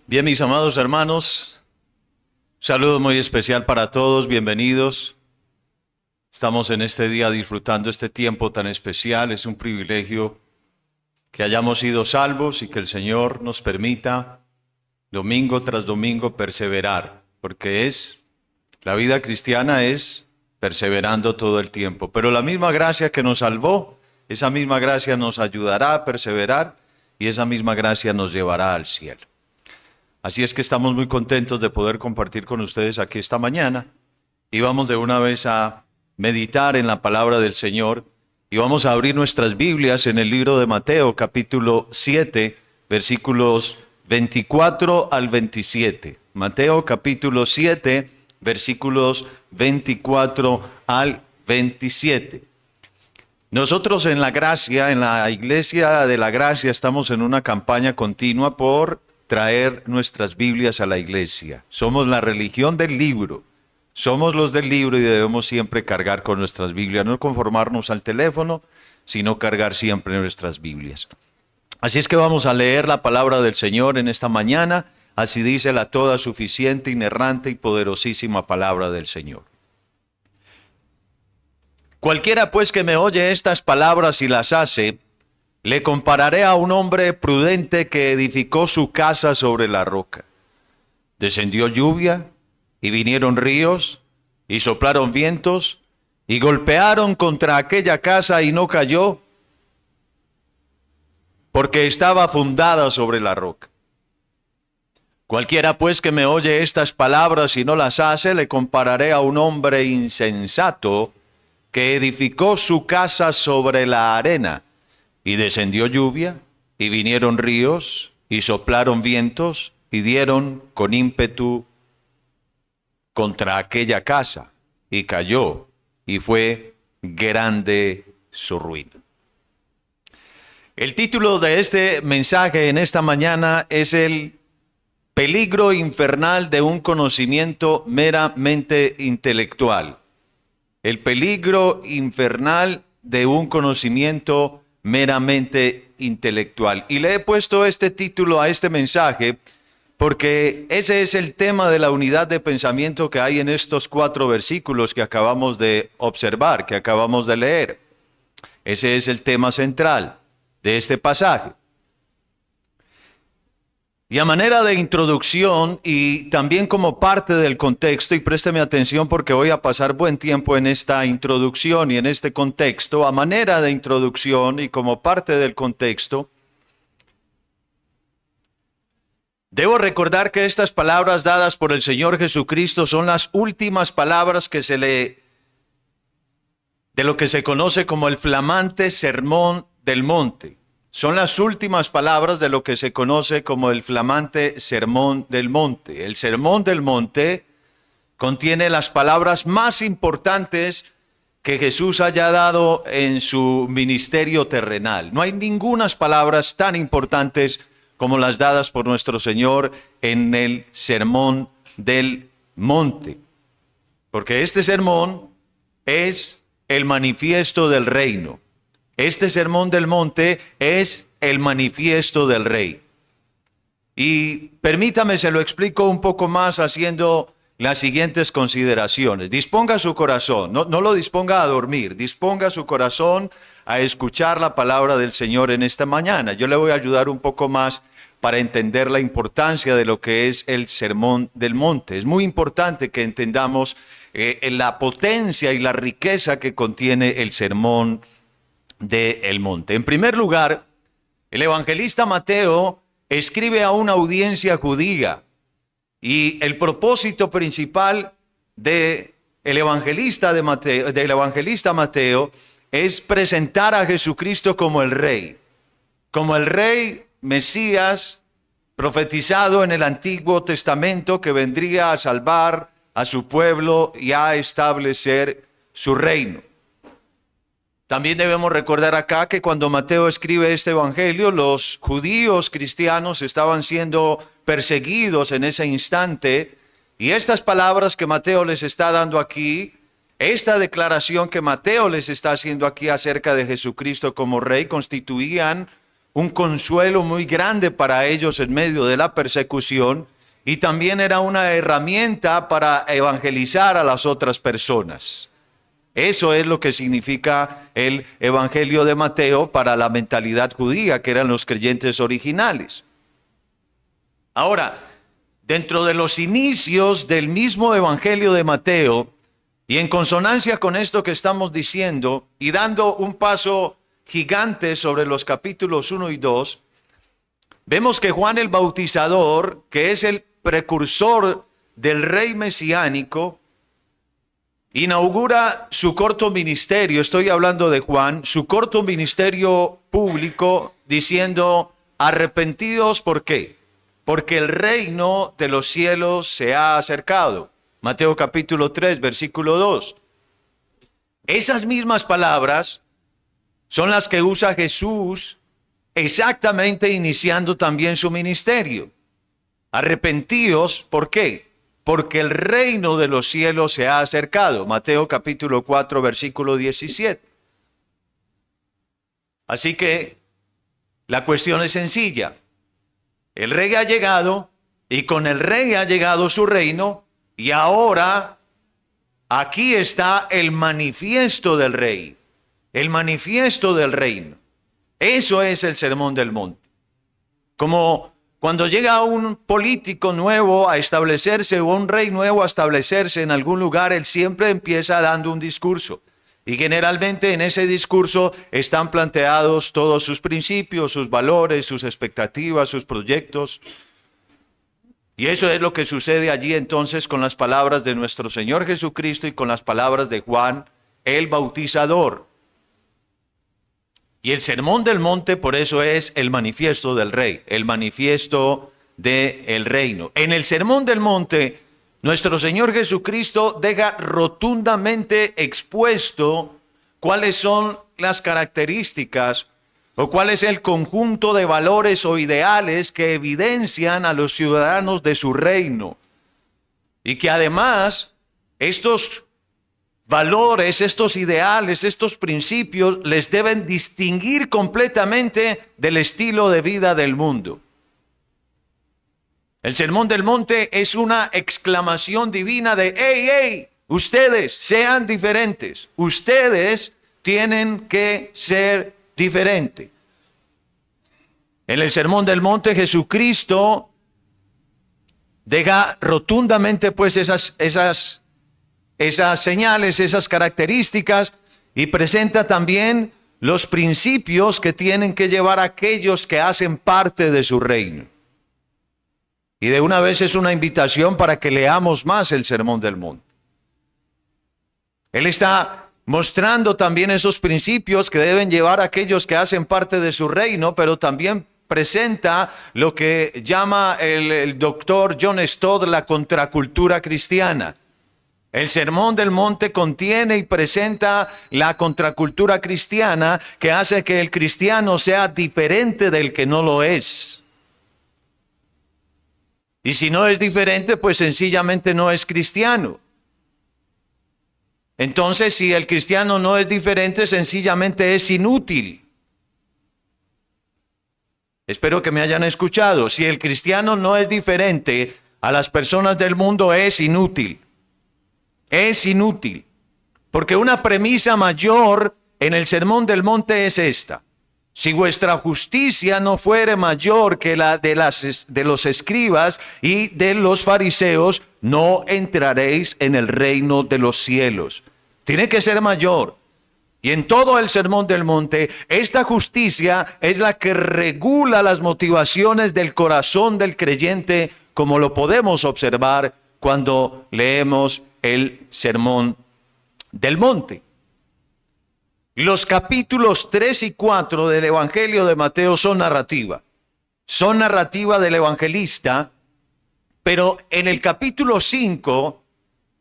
Bien, mis amados hermanos, un saludo muy especial para todos, bienvenidos. Estamos en este día disfrutando este tiempo tan especial. Es un privilegio que hayamos sido salvos y que el Señor nos permita domingo tras domingo perseverar, porque la vida cristiana es perseverando todo el tiempo. Pero la misma gracia que nos salvó, esa misma gracia nos ayudará a perseverar y esa misma gracia nos llevará al cielo. Así es que estamos muy contentos de poder compartir con ustedes aquí esta mañana y vamos de una vez a meditar en la palabra del Señor y vamos a abrir nuestras Biblias en el libro de Mateo, capítulo 7, versículos 24 al 27. Mateo, capítulo 7, versículos 24 al 27. Nosotros en la gracia, en la iglesia de la gracia, estamos en una campaña continua por traer nuestras Biblias a la iglesia. Somos la religión del libro. Somos los del libro y debemos siempre cargar con nuestras Biblias, no conformarnos al teléfono, sino cargar siempre nuestras Biblias. Así es que vamos a leer la palabra del Señor en esta mañana. Así dice la toda suficiente, inerrante y poderosísima palabra del Señor. Cualquiera pues que me oye estas palabras y las hace, le compararé a un hombre prudente que edificó su casa sobre la roca. Descendió lluvia, y vinieron ríos, y soplaron vientos, y golpearon contra aquella casa y no cayó, porque estaba fundada sobre la roca. Cualquiera pues que me oye estas palabras y no las hace, le compararé a un hombre insensato que edificó su casa sobre la arena. Y descendió lluvia, y vinieron ríos, y soplaron vientos, y dieron con ímpetu contra aquella casa, y cayó, y fue grande su ruina. El título de este mensaje en esta mañana es el peligro infernal de un conocimiento meramente intelectual. El peligro infernal de un conocimiento meramente intelectual. Y le he puesto este título a este mensaje porque ese es el tema de la unidad de pensamiento que hay en estos 4 versículos que acabamos de observar, que acabamos de leer. Ese es el tema central de este pasaje. Y a manera de introducción y también como parte del contexto, y présteme atención porque voy a pasar buen tiempo en esta introducción y en este contexto, a manera de introducción y como parte del contexto, debo recordar que estas palabras dadas por el Señor Jesucristo son las últimas palabras de lo que se conoce como el flamante Sermón del Monte. Son las últimas palabras de lo que se conoce como el flamante Sermón del Monte. El Sermón del Monte contiene las palabras más importantes que Jesús haya dado en su ministerio terrenal. No hay ningunas palabras tan importantes como las dadas por nuestro Señor en el Sermón del Monte. Porque este sermón es el manifiesto del reino. Este Sermón del Monte es el manifiesto del Rey. Y permítame, se lo explico un poco más haciendo las siguientes consideraciones. Disponga su corazón, no lo disponga a dormir, disponga su corazón a escuchar la palabra del Señor en esta mañana. Yo le voy a ayudar un poco más para entender la importancia de lo que es el Sermón del Monte. Es muy importante que entendamos la potencia y la riqueza que contiene el Sermón del Monte. En primer lugar, el evangelista Mateo escribe a una audiencia judía y el propósito principal del evangelista Mateo es presentar a Jesucristo como el Rey Mesías profetizado en el Antiguo Testamento que vendría a salvar a su pueblo y a establecer su reino. También debemos recordar acá que cuando Mateo escribe este evangelio, los judíos cristianos estaban siendo perseguidos en ese instante, y estas palabras que Mateo les está dando aquí, esta declaración que Mateo les está haciendo aquí acerca de Jesucristo como Rey, constituían un consuelo muy grande para ellos en medio de la persecución y también era una herramienta para evangelizar a las otras personas. Eso es lo que significa el Evangelio de Mateo para la mentalidad judía, que eran los creyentes originales. Ahora, dentro de los inicios del mismo Evangelio de Mateo, y en consonancia con esto que estamos diciendo, y dando un paso gigante sobre los capítulos 1 y 2, vemos que Juan el Bautizador, que es el precursor del rey mesiánico, inaugura su corto ministerio, estoy hablando de Juan, su corto ministerio público diciendo, arrepentidos, ¿por qué? Porque el reino de los cielos se ha acercado. Mateo capítulo 3, versículo 2. Esas mismas palabras son las que usa Jesús exactamente iniciando también su ministerio. Arrepentidos, ¿por qué? Porque el reino de los cielos se ha acercado. Mateo capítulo 4, versículo 17. Así que la cuestión es sencilla. El rey ha llegado y con el rey ha llegado su reino y ahora aquí está el manifiesto del rey, el manifiesto del reino. Eso es el Sermón del Monte. Como cuando llega un político nuevo a establecerse o un rey nuevo a establecerse en algún lugar, él siempre empieza dando un discurso. Y generalmente en ese discurso están planteados todos sus principios, sus valores, sus expectativas, sus proyectos. Y eso es lo que sucede allí entonces con las palabras de nuestro Señor Jesucristo y con las palabras de Juan el Bautizador. Y el Sermón del Monte por eso es el manifiesto del rey, el manifiesto del reino. En el Sermón del Monte, nuestro Señor Jesucristo deja rotundamente expuesto cuáles son las características o cuál es el conjunto de valores o ideales que evidencian a los ciudadanos de su reino. Y que además estos valores, estos ideales, estos principios les deben distinguir completamente del estilo de vida del mundo. El Sermón del Monte es una exclamación divina de ¡hey, hey! Ustedes sean diferentes. Ustedes tienen que ser diferentes. En el Sermón del Monte Jesucristo deja rotundamente pues esas señales, esas características y presenta también los principios que tienen que llevar a aquellos que hacen parte de su reino. Y de una vez es una invitación para que leamos más el Sermón del Monte. Él está mostrando también esos principios que deben llevar a aquellos que hacen parte de su reino, pero también presenta lo que llama el doctor John Stott la contracultura cristiana. El Sermón del Monte contiene y presenta la contracultura cristiana que hace que el cristiano sea diferente del que no lo es. Y si no es diferente, pues sencillamente no es cristiano. Entonces, si el cristiano no es diferente, sencillamente es inútil. Espero que me hayan escuchado. Si el cristiano no es diferente a las personas del mundo, es inútil. Es inútil. Porque una premisa mayor en el Sermón del Monte es esta. Si vuestra justicia no fuere mayor que la de los escribas y de los fariseos, no entraréis en el reino de los cielos. Tiene que ser mayor. Y en todo el Sermón del Monte, esta justicia es la que regula las motivaciones del corazón del creyente, como lo podemos observar cuando leemos el Sermón del Monte. Los capítulos 3 y 4 del Evangelio de Mateo son narrativa del evangelista, pero en el capítulo 5,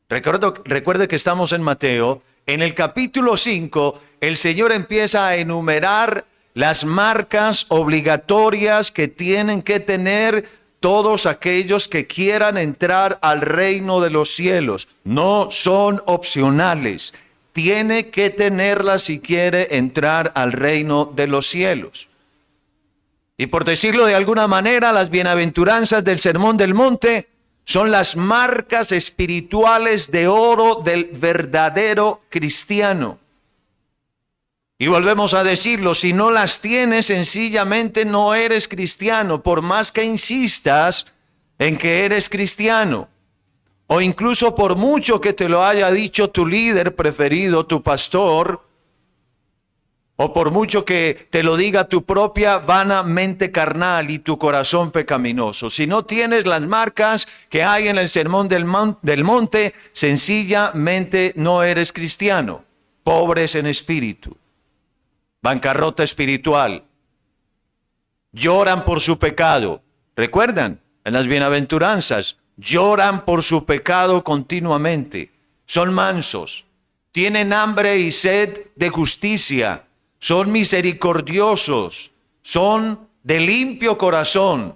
recuerde que estamos en Mateo, en el capítulo 5, el Señor empieza a enumerar las marcas obligatorias que tienen que tener todos aquellos que quieran entrar al reino de los cielos. No son opcionales. Tiene que tenerlas si quiere entrar al reino de los cielos. Y por decirlo de alguna manera, las bienaventuranzas del Sermón del Monte son las marcas espirituales de oro del verdadero cristiano. Y volvemos a decirlo, si no las tienes, sencillamente no eres cristiano, por más que insistas en que eres cristiano. O incluso por mucho que te lo haya dicho tu líder preferido, tu pastor, o por mucho que te lo diga tu propia vana mente carnal y tu corazón pecaminoso. Si no tienes las marcas que hay en el Sermón del Monte, sencillamente no eres cristiano. Pobres en espíritu, bancarrota espiritual, lloran por su pecado. ¿Recuerdan? En las bienaventuranzas, lloran por su pecado continuamente. Son mansos, tienen hambre y sed de justicia. Son misericordiosos, son de limpio corazón,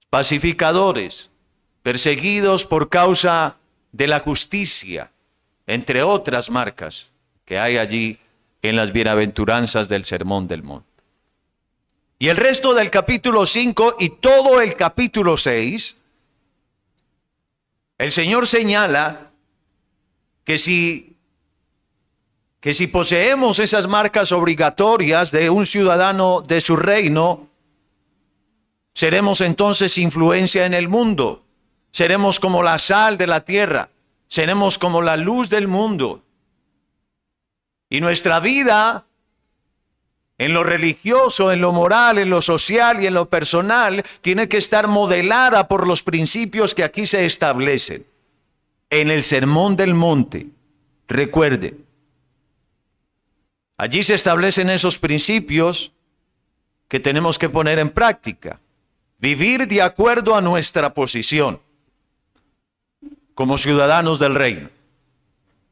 pacificadores, perseguidos por causa de la justicia, entre otras marcas que hay allí en las bienaventuranzas del Sermón del Monte. Y el resto del capítulo 5 y todo el capítulo 6, el Señor señala que si poseemos esas marcas obligatorias de un ciudadano de su reino, seremos entonces influencia en el mundo, seremos como la sal de la tierra, seremos como la luz del mundo. Y nuestra vida, en lo religioso, en lo moral, en lo social y en lo personal, tiene que estar modelada por los principios que aquí se establecen. En el Sermón del Monte, recuerde, allí se establecen esos principios que tenemos que poner en práctica. Vivir de acuerdo a nuestra posición como ciudadanos del reino.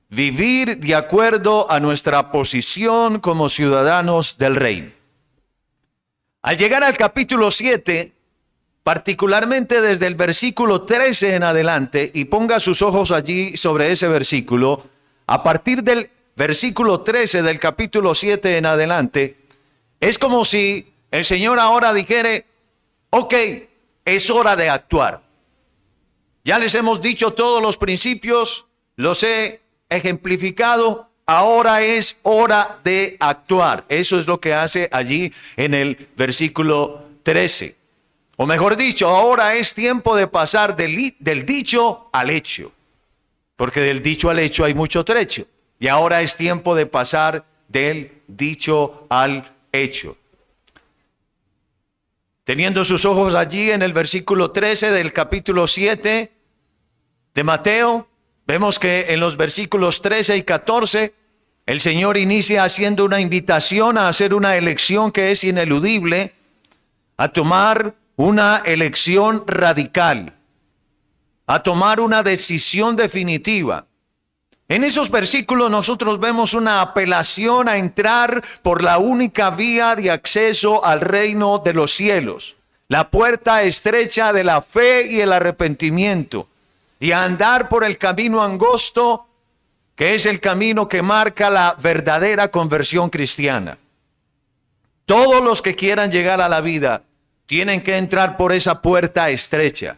Vivir de acuerdo a nuestra posición como ciudadanos del reino. Al llegar al capítulo 7, particularmente desde el versículo 13 en adelante, y ponga sus ojos allí sobre ese versículo, a partir del versículo 13 del capítulo 7 en adelante, es como si el Señor ahora dijere, ok, es hora de actuar. Ya les hemos dicho todos los principios, los he ejemplificado, ahora es hora de actuar. Eso es lo que hace allí en el versículo 13. O mejor dicho, ahora es tiempo de pasar del dicho al hecho, porque del dicho al hecho hay mucho trecho. Y ahora es tiempo de pasar del dicho al hecho. Teniendo sus ojos allí en el versículo 13 del capítulo 7 de Mateo, vemos que en los versículos 13 y 14, el Señor inicia haciendo una invitación a hacer una elección que es ineludible, a tomar una elección radical, a tomar una decisión definitiva. En esos versículos nosotros vemos una apelación a entrar por la única vía de acceso al reino de los cielos, la puerta estrecha de la fe y el arrepentimiento, y a andar por el camino angosto, que es el camino que marca la verdadera conversión cristiana. Todos los que quieran llegar a la vida tienen que entrar por esa puerta estrecha.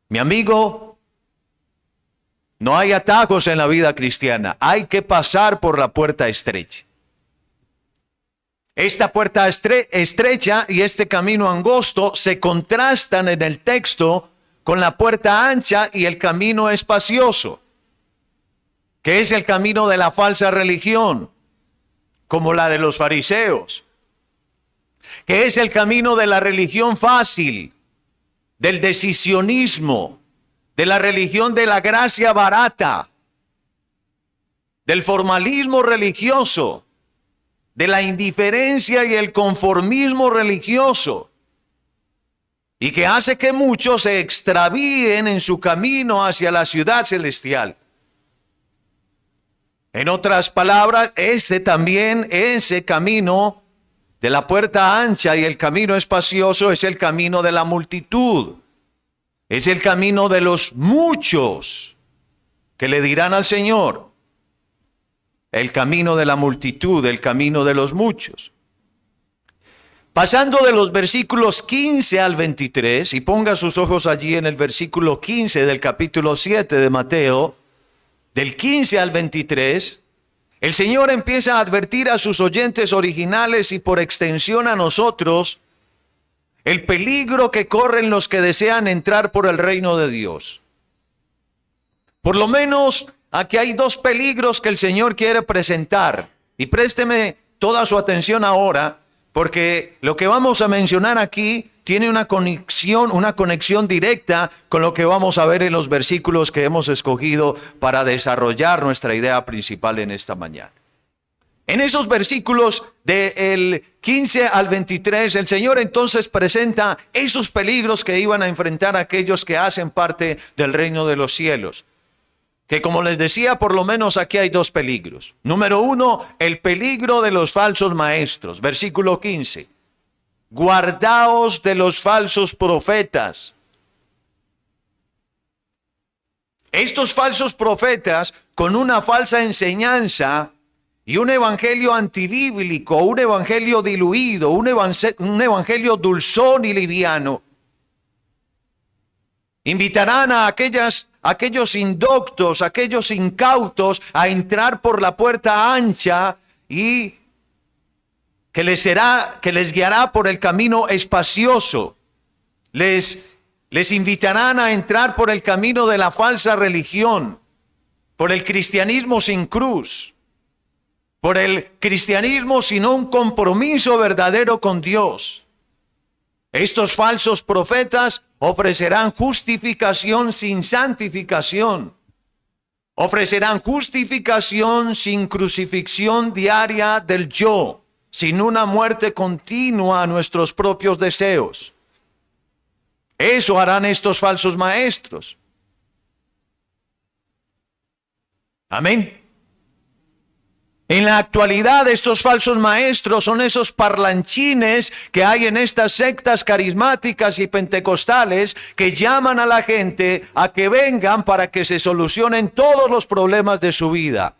Mi amigo, no hay atajos en la vida cristiana, hay que pasar por la puerta estrecha. Esta puerta estrecha y este camino angosto se contrastan en el texto con la puerta ancha y el camino espacioso, que es el camino de la falsa religión, como la de los fariseos, que es el camino de la religión fácil, del decisionismo, de la religión de la gracia barata, del formalismo religioso, de la indiferencia y el conformismo religioso, y que hace que muchos se extravíen en su camino hacia la ciudad celestial. En otras palabras, ese camino de la puerta ancha y el camino espacioso es el camino de la multitud. Es el camino de los muchos que le dirán al Señor. El camino de la multitud, el camino de los muchos. Pasando de los versículos 15 al 23, y ponga sus ojos allí en el versículo 15 del capítulo 7 de Mateo, del 15 al 23, el Señor empieza a advertir a sus oyentes originales y por extensión a nosotros el peligro que corren los que desean entrar por el reino de Dios. Por lo menos aquí hay dos peligros que el Señor quiere presentar. Y présteme toda su atención ahora, porque lo que vamos a mencionar aquí tiene una conexión directa con lo que vamos a ver en los versículos que hemos escogido para desarrollar nuestra idea principal en esta mañana. En esos versículos del 15 al 23, el Señor entonces presenta esos peligros que iban a enfrentar aquellos que hacen parte del reino de los cielos. Que como les decía, por lo menos aquí hay dos peligros. Número uno, el peligro de los falsos maestros. Versículo 15. Guardaos de los falsos profetas. Estos falsos profetas, con una falsa enseñanza y un evangelio antibíblico, un evangelio diluido, un evangelio dulzón y liviano, invitarán a aquellos indoctos, aquellos incautos a entrar por la puerta ancha y que les guiará por el camino espacioso. Les invitarán a entrar por el camino de la falsa religión, por el cristianismo sin cruz, por el cristianismo sin un compromiso verdadero con Dios. Estos falsos profetas ofrecerán justificación sin santificación. Ofrecerán justificación sin crucifixión diaria del yo, sin una muerte continua a nuestros propios deseos. Eso harán estos falsos maestros. Amén. En la actualidad, estos falsos maestros son esos parlanchines que hay en estas sectas carismáticas y pentecostales que llaman a la gente a que vengan para que se solucionen todos los problemas de su vida.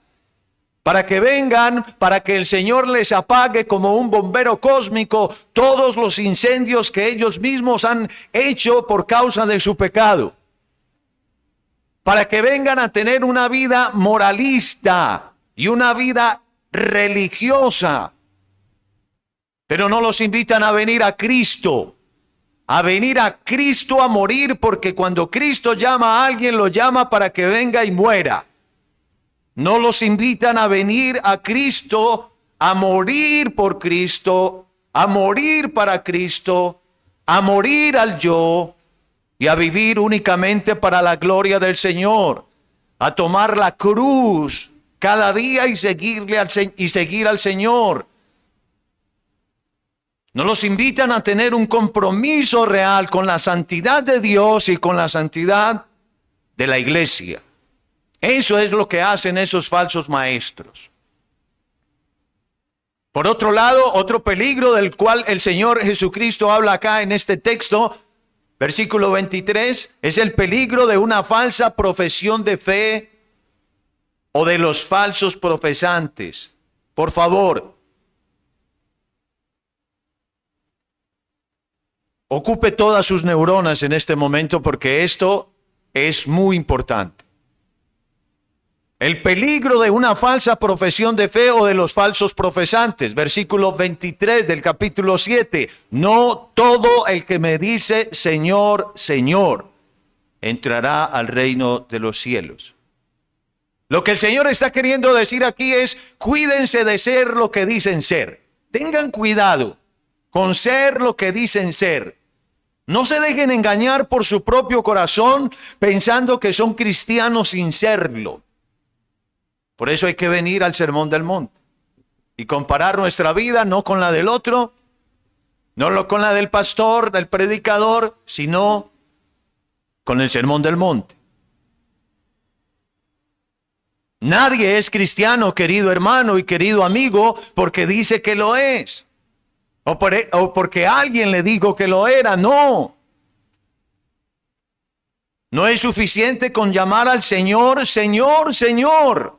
Para que vengan, para que el Señor les apague como un bombero cósmico todos los incendios que ellos mismos han hecho por causa de su pecado. Para que vengan a tener una vida moralista y una vida religiosa, pero no los invitan a venir a Cristo a morir, porque cuando Cristo llama a alguien, lo llama para que venga y muera. No los invitan a venir a Cristo, a morir por Cristo, a morir para Cristo, a morir al yo y a vivir únicamente para la gloria del Señor, a tomar la cruz cada día y seguir al Señor. No los invitan a tener un compromiso real con la santidad de Dios y con la santidad de la iglesia. Eso es lo que hacen esos falsos maestros. Por otro lado, otro peligro del cual el Señor Jesucristo habla acá en este texto, versículo 23, es el peligro de una falsa profesión de fe o de los falsos profesantes. Por favor, ocupe todas sus neuronas en este momento, porque esto es muy importante. El peligro de una falsa profesión de fe o de los falsos profesantes. Versículo 23 del capítulo 7. No todo el que me dice Señor, Señor, entrará al reino de los cielos. Lo que el Señor está queriendo decir aquí es: cuídense de ser lo que dicen ser. Tengan cuidado con ser lo que dicen ser. No se dejen engañar por su propio corazón pensando que son cristianos sin serlo. Por eso hay que venir al Sermón del Monte y comparar nuestra vida no con la del otro, no con la del pastor, del predicador, sino con el Sermón del Monte. Nadie es cristiano, querido hermano y querido amigo, porque dice que lo es, o porque alguien le dijo que lo era. No. No es suficiente con llamar al Señor, Señor, Señor.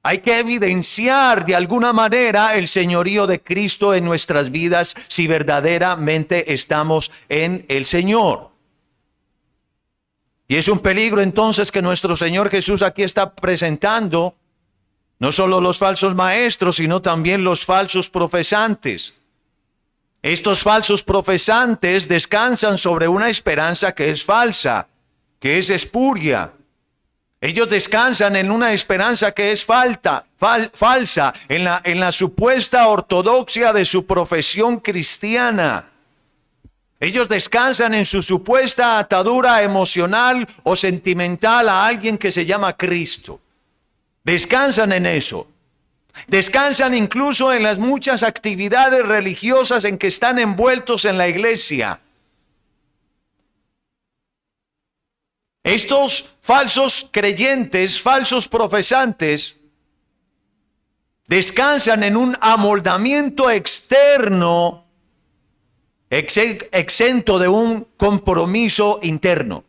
Hay que evidenciar de alguna manera el señorío de Cristo en nuestras vidas si verdaderamente estamos en el Señor. Y es un peligro entonces que nuestro Señor Jesús aquí está presentando no solo los falsos maestros, sino también los falsos profesantes. Estos falsos profesantes descansan sobre una esperanza que es falsa, que es espuria. Ellos descansan en una esperanza que es falsa, en la supuesta ortodoxia de su profesión cristiana. Ellos descansan en su supuesta atadura emocional o sentimental a alguien que se llama Cristo. Descansan en eso. Descansan incluso en las muchas actividades religiosas en que están envueltos en la iglesia. Estos falsos creyentes, falsos profesantes, descansan en un amoldamiento externo exento de un compromiso interno.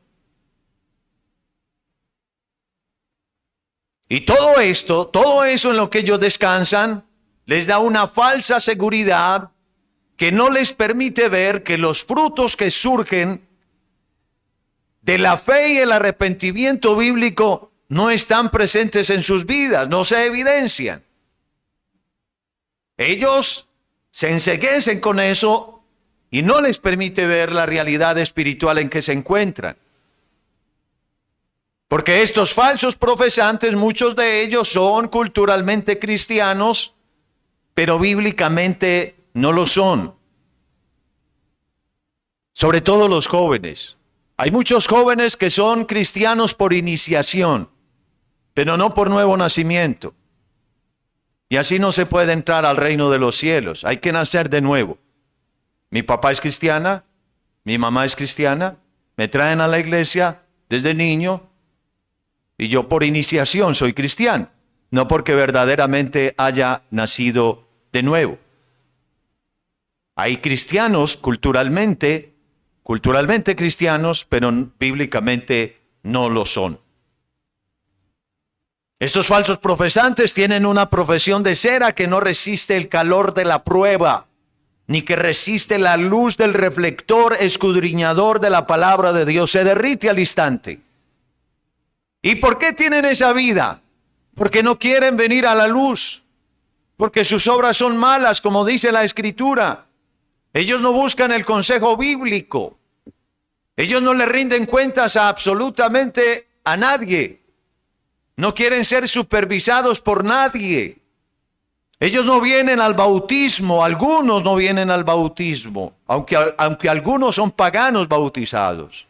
Y todo eso en lo que ellos descansan, les da una falsa seguridad que no les permite ver que los frutos que surgen de la fe y el arrepentimiento bíblico no están presentes en sus vidas, no se evidencian. Ellos se enceguecen con eso y no les permite ver la realidad espiritual en que se encuentran. Porque estos falsos profesantes, muchos de ellos son culturalmente cristianos, pero bíblicamente no lo son. Sobre todo los jóvenes. Hay muchos jóvenes que son cristianos por iniciación, pero no por nuevo nacimiento. Y así no se puede entrar al reino de los cielos. Hay que nacer de nuevo. Mi papá es cristiana, mi mamá es cristiana, me traen a la iglesia desde niño y yo por iniciación soy cristiano, no porque verdaderamente haya nacido de nuevo. Hay cristianos culturalmente cristianos, pero bíblicamente no lo son. Estos falsos profesantes tienen una profesión de cera que no resiste el calor de la prueba, ni que resiste la luz del reflector escudriñador de la palabra de Dios. Se derrite al instante. ¿Y por qué tienen esa vida? Porque no quieren venir a la luz, porque sus obras son malas, como dice la Escritura. Ellos no buscan el consejo bíblico. Ellos no le rinden cuentas absolutamente a nadie. No quieren ser supervisados por nadie. Ellos no vienen al bautismo, algunos no vienen al bautismo, aunque algunos son paganos bautizados.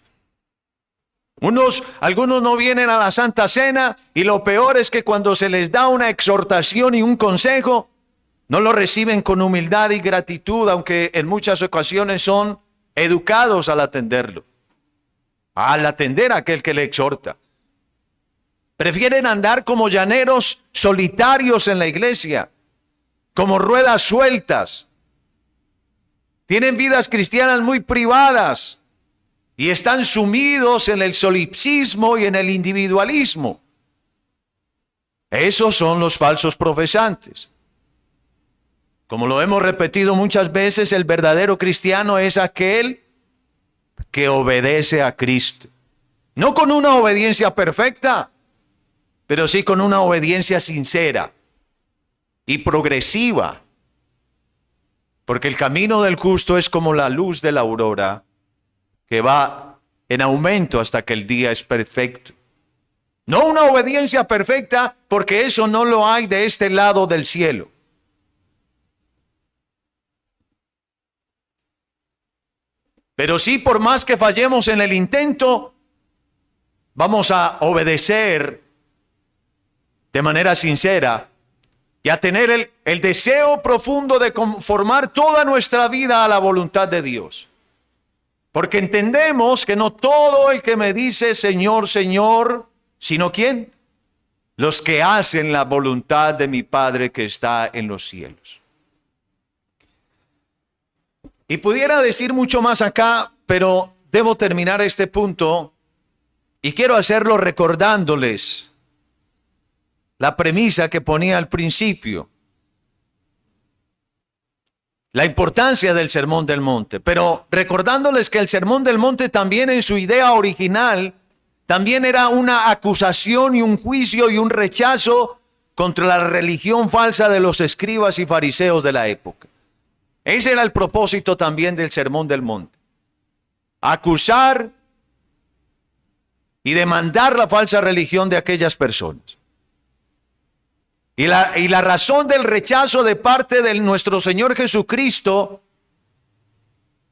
Algunos no vienen a la Santa Cena, y lo peor es que cuando se les da una exhortación y un consejo, no lo reciben con humildad y gratitud, aunque en muchas ocasiones son educados al atenderlo, al atender a aquel que le exhorta. Prefieren andar como llaneros solitarios en la iglesia, como ruedas sueltas. Tienen vidas cristianas muy privadas y están sumidos en el solipsismo y en el individualismo. Esos son los falsos profesantes. Como lo hemos repetido muchas veces, el verdadero cristiano es aquel que obedece a Cristo. No con una obediencia perfecta, pero sí con una obediencia sincera y progresiva. Porque el camino del justo es como la luz de la aurora, que va en aumento hasta que el día es perfecto. No una obediencia perfecta, porque eso no lo hay de este lado del cielo. Pero sí, por más que fallemos en el intento, vamos a obedecer de manera sincera y a tener el deseo profundo de conformar toda nuestra vida a la voluntad de Dios. Porque entendemos que no todo el que me dice Señor, Señor, sino ¿quién? Los que hacen la voluntad de mi Padre que está en los cielos. Y pudiera decir mucho más acá, pero debo terminar este punto y quiero hacerlo recordándoles la premisa que ponía al principio. La importancia del Sermón del Monte, pero recordándoles que el Sermón del Monte también en su idea original, también era una acusación y un juicio y un rechazo contra la religión falsa de los escribas y fariseos de la época. Ese era el propósito también del Sermón del Monte. Acusar y demandar la falsa religión de aquellas personas. Y la razón del rechazo de parte de nuestro Señor Jesucristo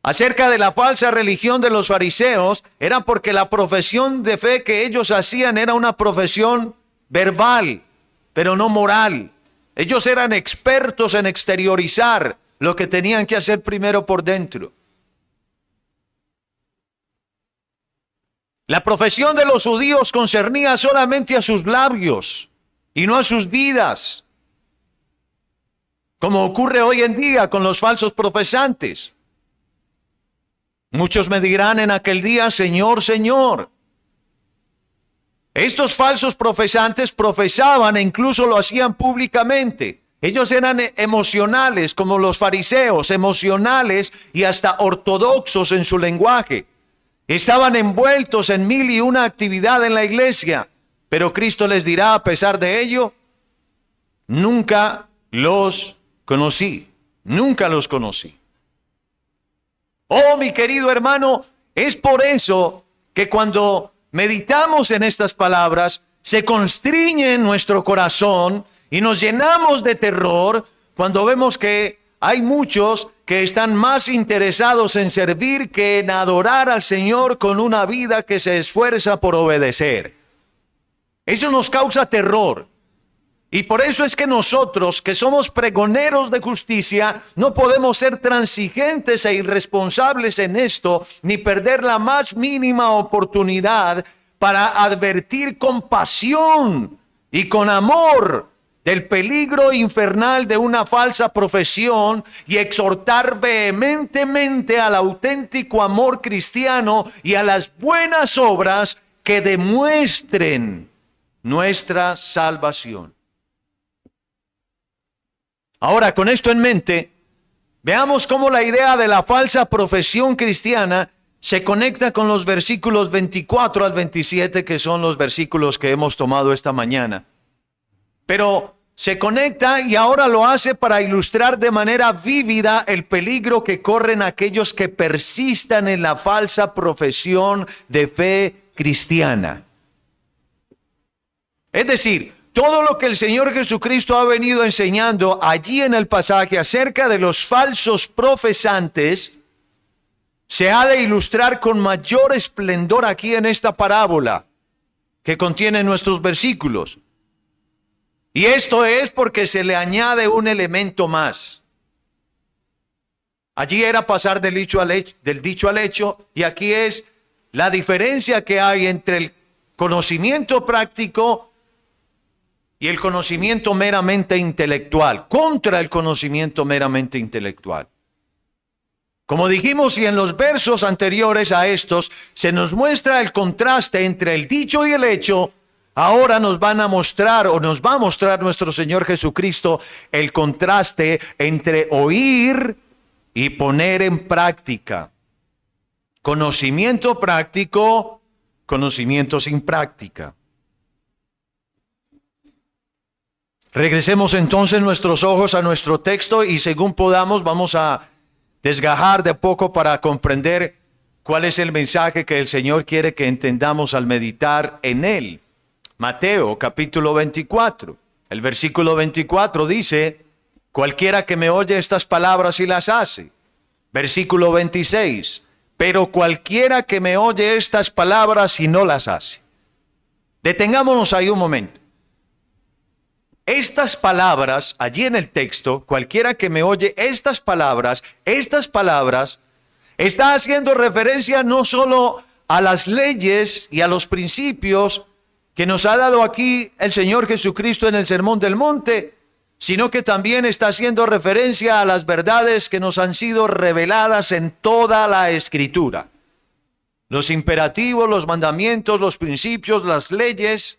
acerca de la falsa religión de los fariseos era porque la profesión de fe que ellos hacían era una profesión verbal, pero no moral. Ellos eran expertos en exteriorizar lo que tenían que hacer primero por dentro. La profesión de los judíos concernía solamente a sus labios y no a sus vidas, como ocurre hoy en día con los falsos profesantes. Muchos me dirán en aquel día, Señor, Señor. Estos falsos profesantes profesaban e incluso lo hacían públicamente. Ellos eran emocionales, como los fariseos, emocionales y hasta ortodoxos en su lenguaje. Estaban envueltos en 1001 actividad en la iglesia. Pero Cristo les dirá, a pesar de ello, nunca los conocí, nunca los conocí. Oh, mi querido hermano, es por eso que cuando meditamos en estas palabras, se constriñe en nuestro corazón y nos llenamos de terror cuando vemos que hay muchos que están más interesados en servir que en adorar al Señor con una vida que se esfuerza por obedecer. Eso nos causa terror. Y por eso es que nosotros, que somos pregoneros de justicia, no podemos ser transigentes e irresponsables en esto, ni perder la más mínima oportunidad para advertir con pasión y con amor del peligro infernal de una falsa profesión y exhortar vehementemente al auténtico amor cristiano y a las buenas obras que demuestren nuestra salvación. Ahora, con esto en mente, veamos cómo la idea de la falsa profesión cristiana se conecta con los versículos 24 al 27, que son los versículos que hemos tomado esta mañana. Pero se conecta y ahora lo hace para ilustrar de manera vívida el peligro que corren aquellos que persistan en la falsa profesión de fe cristiana. Es decir, todo lo que el Señor Jesucristo ha venido enseñando allí en el pasaje acerca de los falsos profesantes, se ha de ilustrar con mayor esplendor aquí en esta parábola que contiene nuestros versículos. Y esto es porque se le añade un elemento más. Allí era pasar del dicho al hecho, y aquí es la diferencia que hay entre el conocimiento práctico y el conocimiento meramente intelectual, contra el conocimiento meramente intelectual. Como dijimos, y en los versos anteriores a estos, se nos muestra el contraste entre el dicho y el hecho. Ahora nos va a mostrar nuestro Señor Jesucristo el contraste entre oír y poner en práctica. Conocimiento práctico, conocimiento sin práctica. Regresemos entonces nuestros ojos a nuestro texto y según podamos vamos a desgajar de poco para comprender cuál es el mensaje que el Señor quiere que entendamos al meditar en él. Mateo capítulo 24, el versículo 24 dice, cualquiera que me oye estas palabras y las hace. Versículo 26, pero cualquiera que me oye estas palabras y no las hace. Detengámonos ahí un momento. Estas palabras, allí en el texto, cualquiera que me oye estas palabras, está haciendo referencia no solo a las leyes y a los principios que nos ha dado aquí el Señor Jesucristo en el Sermón del Monte, sino que también está haciendo referencia a las verdades que nos han sido reveladas en toda la Escritura. Los imperativos, los mandamientos, los principios, las leyes,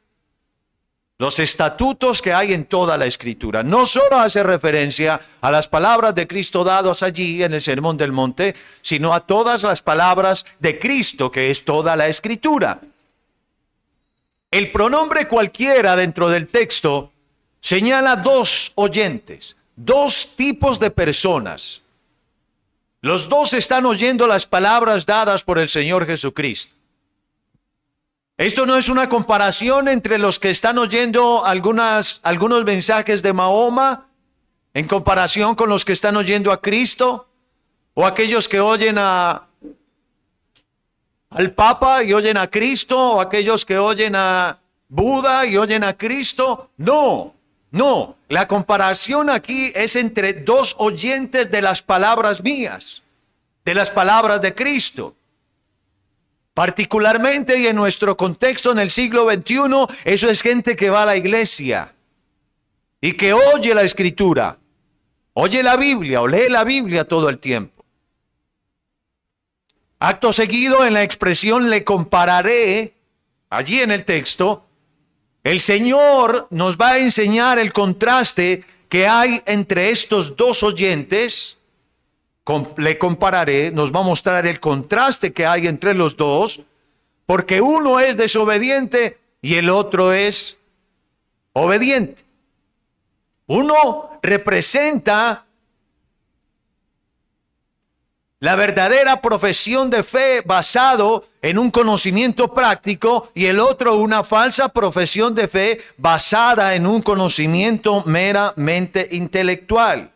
los estatutos que hay en toda la Escritura. No solo hace referencia a las palabras de Cristo dadas allí en el Sermón del Monte, sino a todas las palabras de Cristo, que es toda la Escritura. El pronombre cualquiera dentro del texto señala dos oyentes, dos tipos de personas. Los dos están oyendo las palabras dadas por el Señor Jesucristo. Esto no es una comparación entre los que están oyendo algunos mensajes de Mahoma en comparación con los que están oyendo a Cristo, o aquellos que oyen al Papa y oyen a Cristo, o aquellos que oyen a Buda y oyen a Cristo. No, la comparación aquí es entre dos oyentes de las palabras mías, de las palabras de Cristo. Particularmente y en nuestro contexto en el siglo XXI, eso es gente que va a la iglesia y que oye la Escritura, oye la Biblia o lee la Biblia todo el tiempo. Acto seguido, en la expresión le compararé, allí en el texto, el Señor nos va a enseñar el contraste que hay entre estos dos oyentes. Le compararé, nos va a mostrar el contraste que hay entre los dos, porque uno es desobediente y el otro es obediente. Uno representa la verdadera profesión de fe basado en un conocimiento práctico, y el otro una falsa profesión de fe basada en un conocimiento meramente intelectual,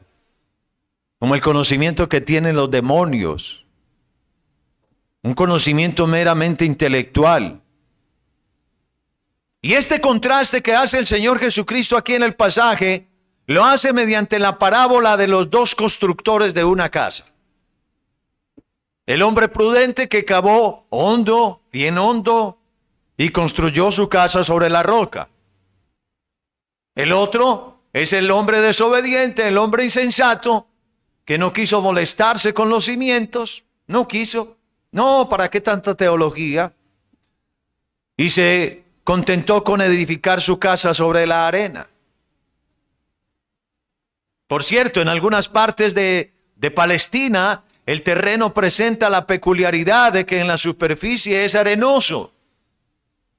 como el conocimiento que tienen los demonios, un conocimiento meramente intelectual. Y este contraste que hace el Señor Jesucristo aquí en el pasaje, lo hace mediante la parábola de los dos constructores de una casa. El hombre prudente que cavó hondo, bien hondo, y construyó su casa sobre la roca. El otro es el hombre desobediente, el hombre insensato, que no quiso molestarse con los cimientos, no quiso. No, ¿para qué tanta teología? Y se contentó con edificar su casa sobre la arena. Por cierto, en algunas partes de Palestina, el terreno presenta la peculiaridad de que en la superficie es arenoso,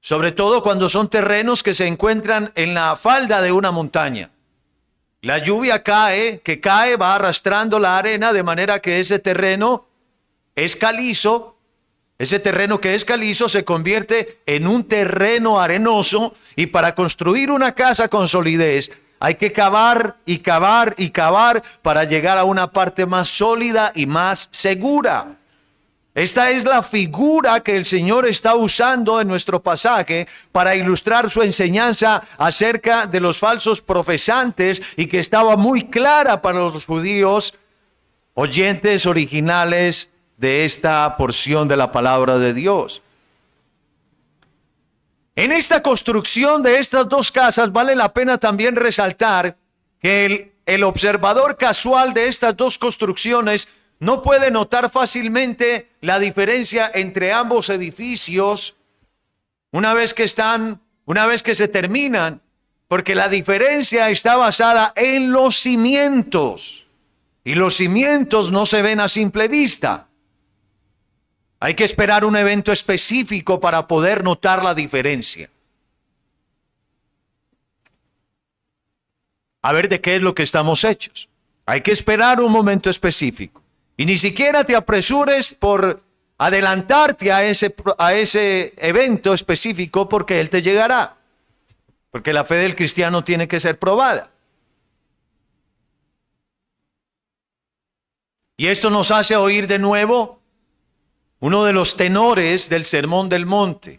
sobre todo cuando son terrenos que se encuentran en la falda de una montaña. La lluvia va arrastrando la arena, de manera que ese terreno es calizo. Ese terreno que es calizo se convierte en un terreno arenoso, y para construir una casa con solidez hay que cavar y cavar y cavar para llegar a una parte más sólida y más segura. Esta es la figura que el Señor está usando en nuestro pasaje para ilustrar su enseñanza acerca de los falsos profesantes, y que estaba muy clara para los judíos, oyentes originales de esta porción de la palabra de Dios. En esta construcción de estas dos casas vale la pena también resaltar que el observador casual de estas dos construcciones no puede notar fácilmente la diferencia entre ambos edificios una vez que se terminan, porque la diferencia está basada en los cimientos, y los cimientos no se ven a simple vista. Hay que esperar un evento específico para poder notar la diferencia. A ver de qué es lo que estamos hechos. Hay que esperar un momento específico. Y ni siquiera te apresures por adelantarte a ese evento específico, porque él te llegará. Porque la fe del cristiano tiene que ser probada. Y esto nos hace oír de nuevo uno de los tenores del Sermón del Monte.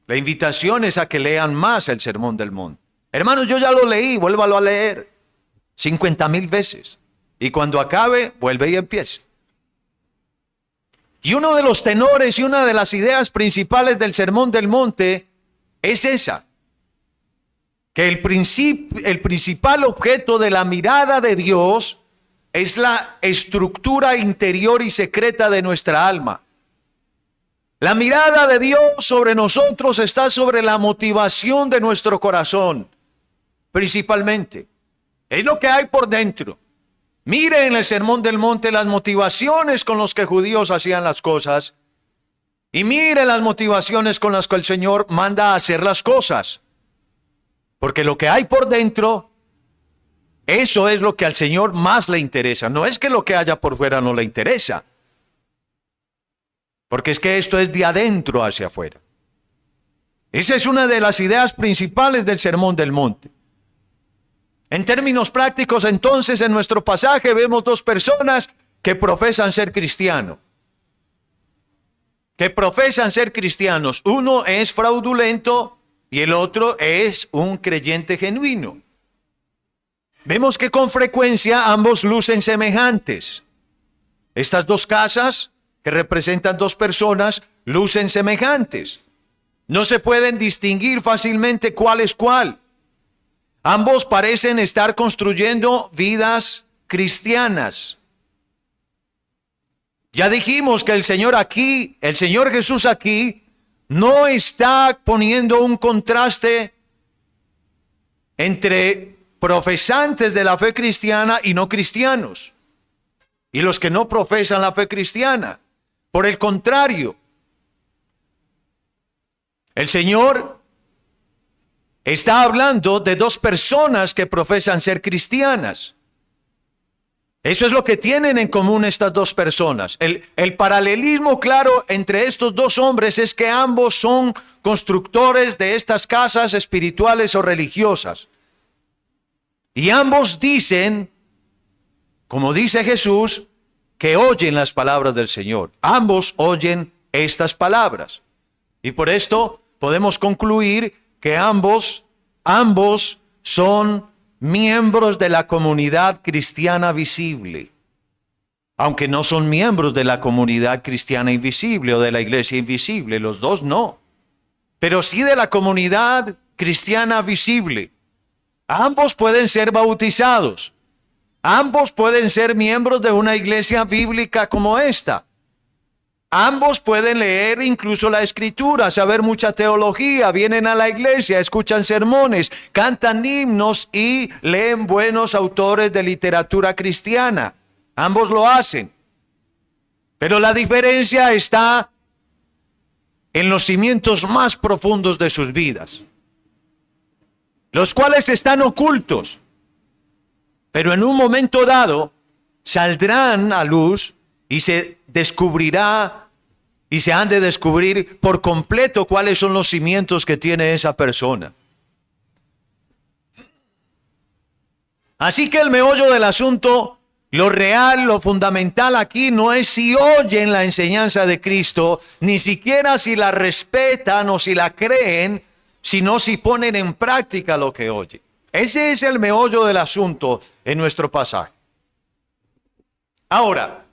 La invitación es a que lean más el Sermón del Monte. Hermanos, yo ya lo leí, vuélvalo a leer 50,000 veces. Y cuando acabe, vuelve y empiece. Y uno de los tenores y una de las ideas principales del Sermón del Monte es esa: que el principal objeto de la mirada de Dios es la estructura interior y secreta de nuestra alma. La mirada de Dios sobre nosotros está sobre la motivación de nuestro corazón. principalmente. Es lo que hay por dentro. Mire en el Sermón del Monte las motivaciones con las que judíos hacían las cosas. Y mire las motivaciones con las que el Señor manda a hacer las cosas. Porque lo que hay por dentro, eso es lo que al Señor más le interesa. No es que lo que haya por fuera no le interesa. Porque es que esto es de adentro hacia afuera. Esa es una de las ideas principales del Sermón del Monte. En términos prácticos, entonces, en nuestro pasaje vemos dos personas que profesan ser cristianos. Uno es fraudulento y el otro es un creyente genuino. Vemos que con frecuencia ambos lucen semejantes. Estas dos casas, que representan dos personas, lucen semejantes. No se pueden distinguir fácilmente cuál es cuál. Ambos parecen estar construyendo vidas cristianas. Ya dijimos que el Señor Jesús aquí, no está poniendo un contraste entre profesantes de la fe cristiana y no cristianos, y los que no profesan la fe cristiana. Por el contrario, el Señor está hablando de dos personas que profesan ser cristianas. Eso es lo que tienen en común estas dos personas. El paralelismo claro entre estos dos hombres es que ambos son constructores de estas casas espirituales o religiosas. Y ambos dicen, como dice Jesús, que oyen las palabras del Señor. Ambos oyen estas palabras. Y por esto podemos concluir que ambos son miembros de la comunidad cristiana visible, aunque no son miembros de la comunidad cristiana invisible o de la iglesia invisible, los dos no, pero sí de la comunidad cristiana visible. Ambos pueden ser bautizados, ambos pueden ser miembros de una iglesia bíblica como esta. Ambos pueden leer incluso la Escritura, saber mucha teología, vienen a la iglesia, escuchan sermones, cantan himnos y leen buenos autores de literatura cristiana. Ambos lo hacen. Pero la diferencia está en los cimientos más profundos de sus vidas, los cuales están ocultos, pero en un momento dado saldrán a luz y se descubrirá y se han de descubrir por completo cuáles son los cimientos que tiene esa persona. Así que el meollo del asunto, lo real, lo fundamental aquí no es si oyen la enseñanza de Cristo, ni siquiera si la respetan o si la creen, sino si ponen en práctica lo que oyen. Ese es el meollo del asunto en nuestro pasaje. Ahora,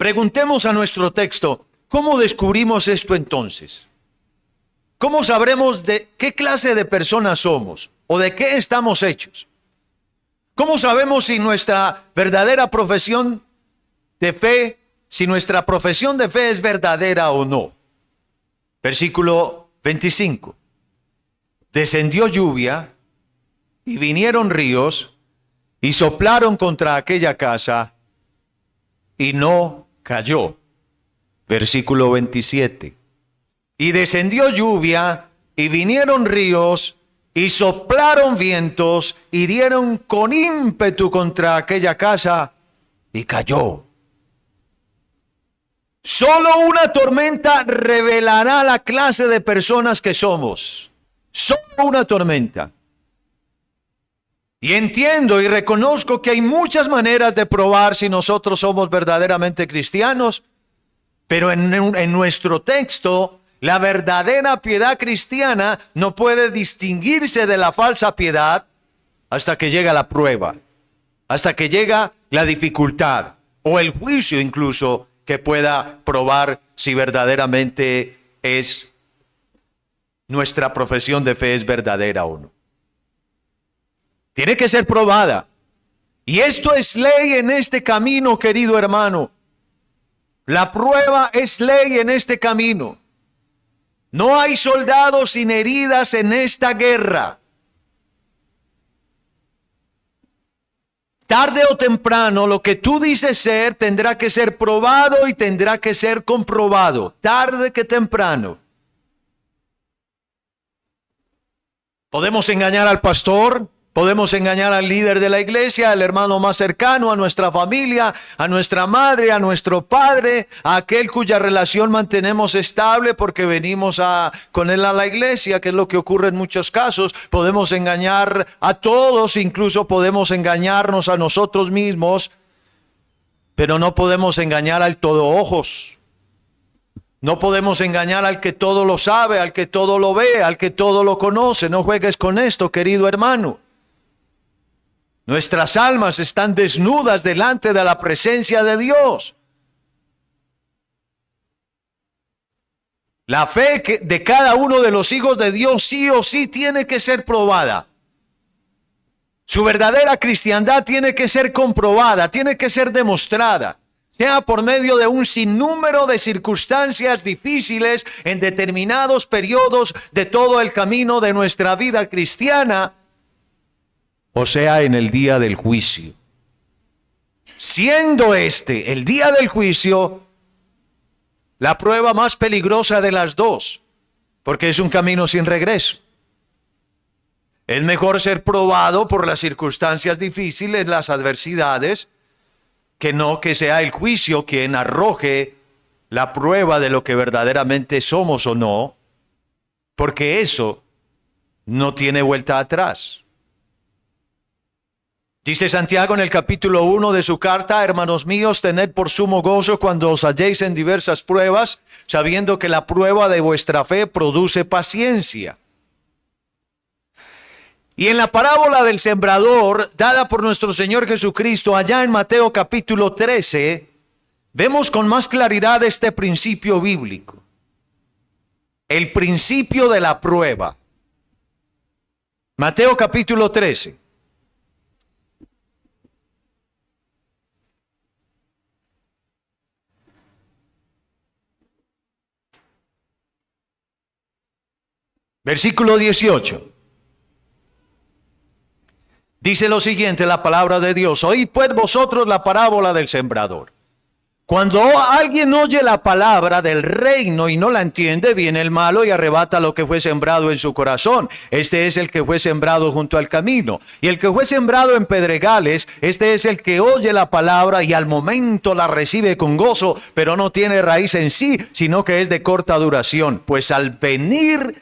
preguntemos a nuestro texto, ¿cómo descubrimos esto entonces? ¿Cómo sabremos de qué clase de personas somos o de qué estamos hechos? ¿Cómo sabemos si nuestra verdadera profesión de fe, si nuestra profesión de fe es verdadera o no? Versículo 25. Descendió lluvia y vinieron ríos y soplaron contra aquella casa y no cayó. Versículo 27. Y descendió lluvia y vinieron ríos y soplaron vientos y dieron con ímpetu contra aquella casa y cayó. Solo una tormenta revelará la clase de personas que somos. Solo una tormenta. Y entiendo y reconozco que hay muchas maneras de probar si nosotros somos verdaderamente cristianos, pero en nuestro texto, la verdadera piedad cristiana no puede distinguirse de la falsa piedad hasta que llega la prueba, hasta que llega la dificultad o el juicio incluso que pueda probar si verdaderamente es nuestra profesión de fe es verdadera o no. Tiene que ser probada. Y esto es ley en este camino, querido hermano. La prueba es ley en este camino. No hay soldados sin heridas en esta guerra. tarde o temprano, lo que tú dices ser tendrá que ser probado y tendrá que ser comprobado, tarde que temprano. Podemos engañar al pastor, podemos engañar al líder de la iglesia, al hermano más cercano, a nuestra familia, a nuestra madre, a nuestro padre, a aquel cuya relación mantenemos estable porque venimos con él a la iglesia, que es lo que ocurre en muchos casos. Podemos engañar a todos, incluso podemos engañarnos a nosotros mismos, pero no podemos engañar al todo ojos. No podemos engañar al que todo lo sabe, al que todo lo ve, al que todo lo conoce. No juegues con esto, querido hermano. Nuestras almas están desnudas delante de la presencia de Dios. La fe de cada uno de los hijos de Dios sí o sí tiene que ser probada. Su verdadera cristiandad tiene que ser comprobada, tiene que ser demostrada, sea por medio de un sinnúmero de circunstancias difíciles en determinados periodos de todo el camino de nuestra vida cristiana, o sea, en el día del juicio. Siendo este el día del juicio, la prueba más peligrosa de las dos, porque es un camino sin regreso. Es mejor ser probado por las circunstancias difíciles, las adversidades, que no que sea el juicio quien arroje la prueba de lo que verdaderamente somos o no, porque eso no tiene vuelta atrás. Dice Santiago en el capítulo 1 de su carta: hermanos míos, tened por sumo gozo cuando os halléis en diversas pruebas, sabiendo que la prueba de vuestra fe produce paciencia. Y en la parábola del sembrador, dada por nuestro Señor Jesucristo, allá en Mateo capítulo 13, vemos con más claridad este principio bíblico. El principio de la prueba. Mateo capítulo 13. Versículo 18. Dice lo siguiente la palabra de Dios: oíd pues vosotros la parábola del sembrador. Cuando alguien oye la palabra del reino y no la entiende, viene el malo y arrebata lo que fue sembrado en su corazón. Este es el que fue sembrado junto al camino. Y el que fue sembrado en pedregales, este es el que oye la palabra y al momento la recibe con gozo, pero no tiene raíz en sí, sino que es de corta duración. Pues al venir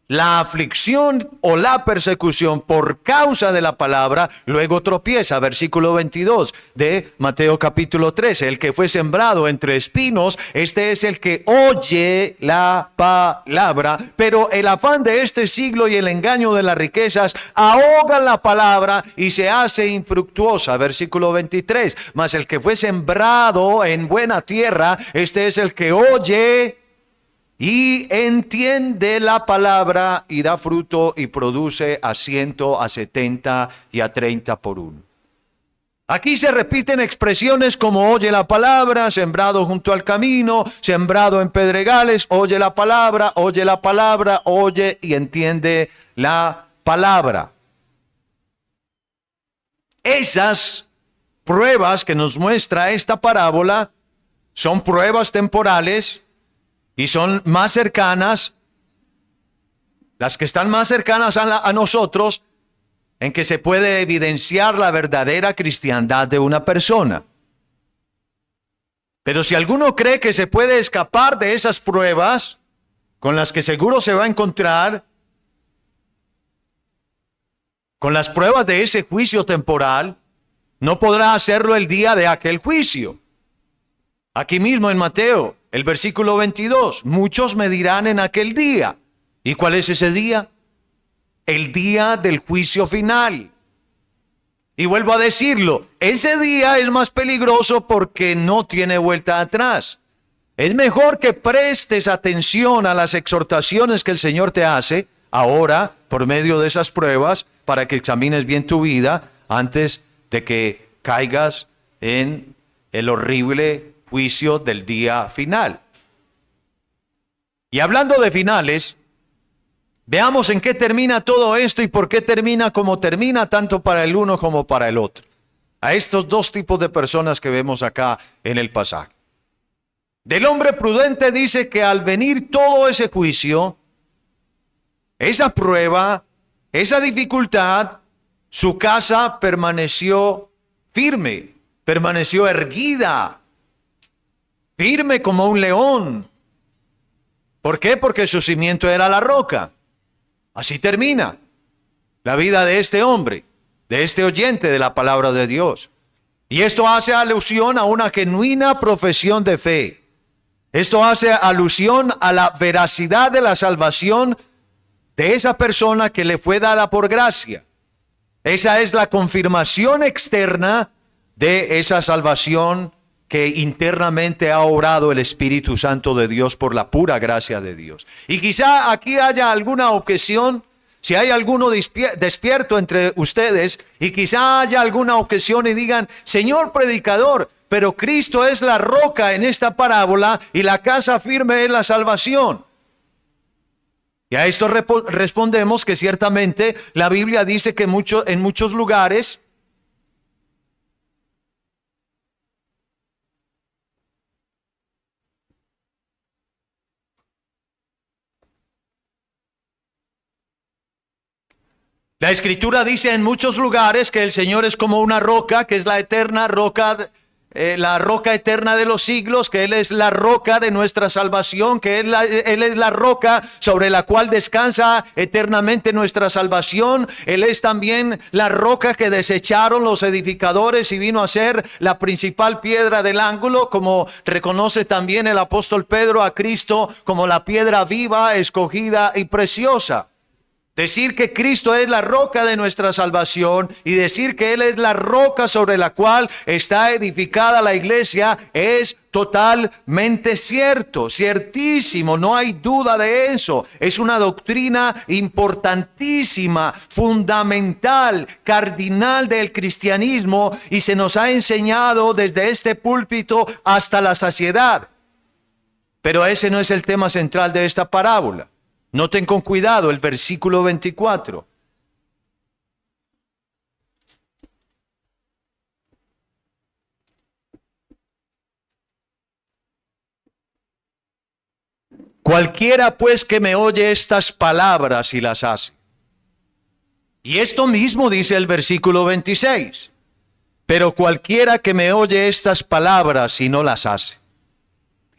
la aflicción o la persecución por causa de la palabra, luego tropieza. Versículo 22 de Mateo capítulo 13. El que fue sembrado entre espinos, este es el que oye la palabra, pero el afán de este siglo y el engaño de las riquezas ahogan la palabra y se hace infructuosa. Versículo 23. Mas el que fue sembrado en buena tierra, este es el que oye y entiende la palabra y da fruto y produce a 100, a 70 y a 30 por uno. Aquí se repiten expresiones como oye la palabra, sembrado junto al camino, sembrado en pedregales, oye y entiende la palabra. Esas pruebas que nos muestra esta parábola son pruebas temporales y son más cercanas, las que están más cercanas a nosotros, en que se puede evidenciar la verdadera cristiandad de una persona. Pero si alguno cree que se puede escapar de esas pruebas, con las que seguro se va a encontrar, con las pruebas de ese juicio temporal, no podrá hacerlo el día de aquel juicio. Aquí mismo en Mateo, el versículo 22, muchos me dirán en aquel día. ¿Y cuál es ese día? El día del juicio final. Y vuelvo a decirlo, ese día es más peligroso porque no tiene vuelta atrás. Es mejor que prestes atención a las exhortaciones que el Señor te hace ahora por medio de esas pruebas para que examines bien tu vida antes de que caigas en el horrible juicio del día final. Y hablando de finales, veamos en qué termina todo esto y por qué termina como termina, tanto para el uno como para el otro. a estos dos tipos de personas que vemos acá en el pasaje. Del hombre prudente dice que al venir todo ese juicio, esa prueba, esa dificultad, su casa permaneció firme, permaneció erguida, firme como un león. ¿Por qué? Porque su cimiento era la roca. Así termina la vida de este hombre, de este oyente de la palabra de Dios. Y esto hace alusión a una genuina profesión de fe. Esto hace alusión a la veracidad de la salvación de esa persona que le fue dada por gracia. Esa es la confirmación externa de esa salvación que internamente ha obrado el Espíritu Santo de Dios por la pura gracia de Dios. Y quizá aquí haya alguna objeción, si hay alguno despierto entre ustedes, y quizá haya alguna objeción y digan, Señor predicador, pero Cristo es la roca en esta parábola y la casa firme es la salvación. Y a esto respondemos que ciertamente la Biblia dice que en muchos lugares la Escritura dice en muchos lugares que el Señor es como una roca, que es la eterna roca, la roca eterna de los siglos, que Él es la roca de nuestra salvación, que Él es la roca sobre la cual descansa eternamente nuestra salvación. Él es también la roca que desecharon los edificadores y vino a ser la principal piedra del ángulo, como reconoce también el apóstol Pedro a Cristo como la piedra viva, escogida y preciosa. Decir que Cristo es la roca de nuestra salvación y decir que Él es la roca sobre la cual está edificada la iglesia es totalmente cierto, ciertísimo, no hay duda de eso. Es una doctrina importantísima, fundamental, cardinal del cristianismo y se nos ha enseñado desde este púlpito hasta la saciedad. Pero ese no es el tema central de esta parábola. Noten con cuidado el versículo 24. Cualquiera pues que me oye estas palabras y las hace. Y esto mismo dice el versículo 26. Pero cualquiera que me oye estas palabras y no las hace.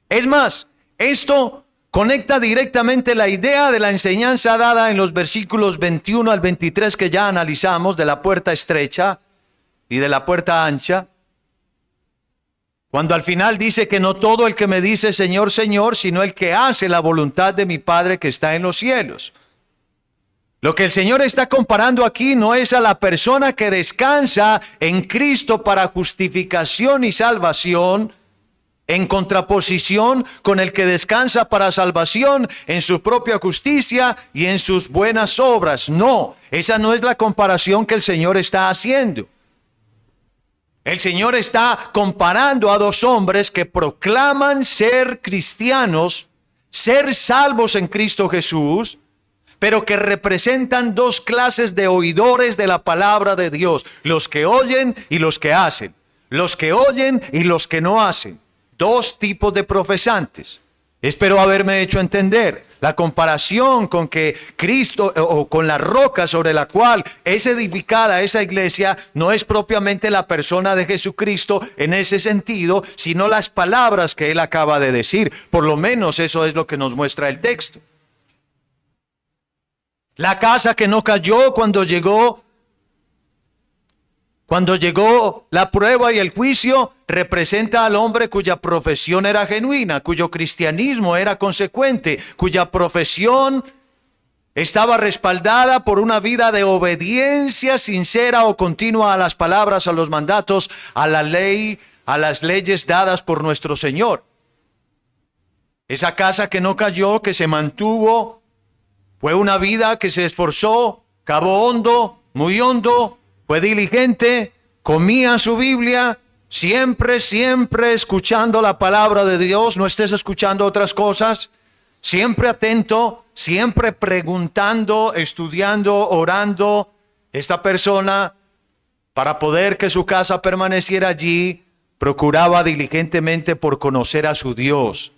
Es más, esto conecta directamente la idea de la enseñanza dada en los versículos 21 al 23 que ya analizamos, de la puerta estrecha y de la puerta ancha. Cuando al final dice que no todo el que me dice Señor, Señor, sino el que hace la voluntad de mi Padre que está en los cielos. Lo que el Señor está comparando aquí no es a la persona que descansa en Cristo para justificación y salvación, en contraposición con el que descansa para salvación en su propia justicia y en sus buenas obras. No, esa no es la comparación que el Señor está haciendo. El Señor está comparando a dos hombres que proclaman ser cristianos, ser salvos en Cristo Jesús, pero que representan dos clases de oidores de la palabra de Dios, los que oyen y los que hacen, los que oyen y los que no hacen. Dos tipos de profesantes. Espero haberme hecho entender. La comparación con que Cristo o con la roca sobre la cual es edificada esa iglesia no es propiamente la persona de Jesucristo en ese sentido, sino las palabras que Él acaba de decir. Por lo menos eso es lo que nos muestra el texto. La casa que no cayó cuando llegó la prueba y el juicio representa al hombre cuya profesión era genuina, cuyo cristianismo era consecuente, cuya profesión estaba respaldada por una vida de obediencia sincera o continua a las palabras, a los mandatos, a la ley, a las leyes dadas por nuestro Señor. Esa casa que no cayó, que se mantuvo, fue una vida que se esforzó, cavó hondo, muy hondo, fue diligente, comía su Biblia, siempre escuchando la palabra de Dios, no estés escuchando otras cosas, siempre atento, siempre preguntando, estudiando, orando. Esta persona Para poder que su casa permaneciera allí, procuraba diligentemente por conocer a su Dios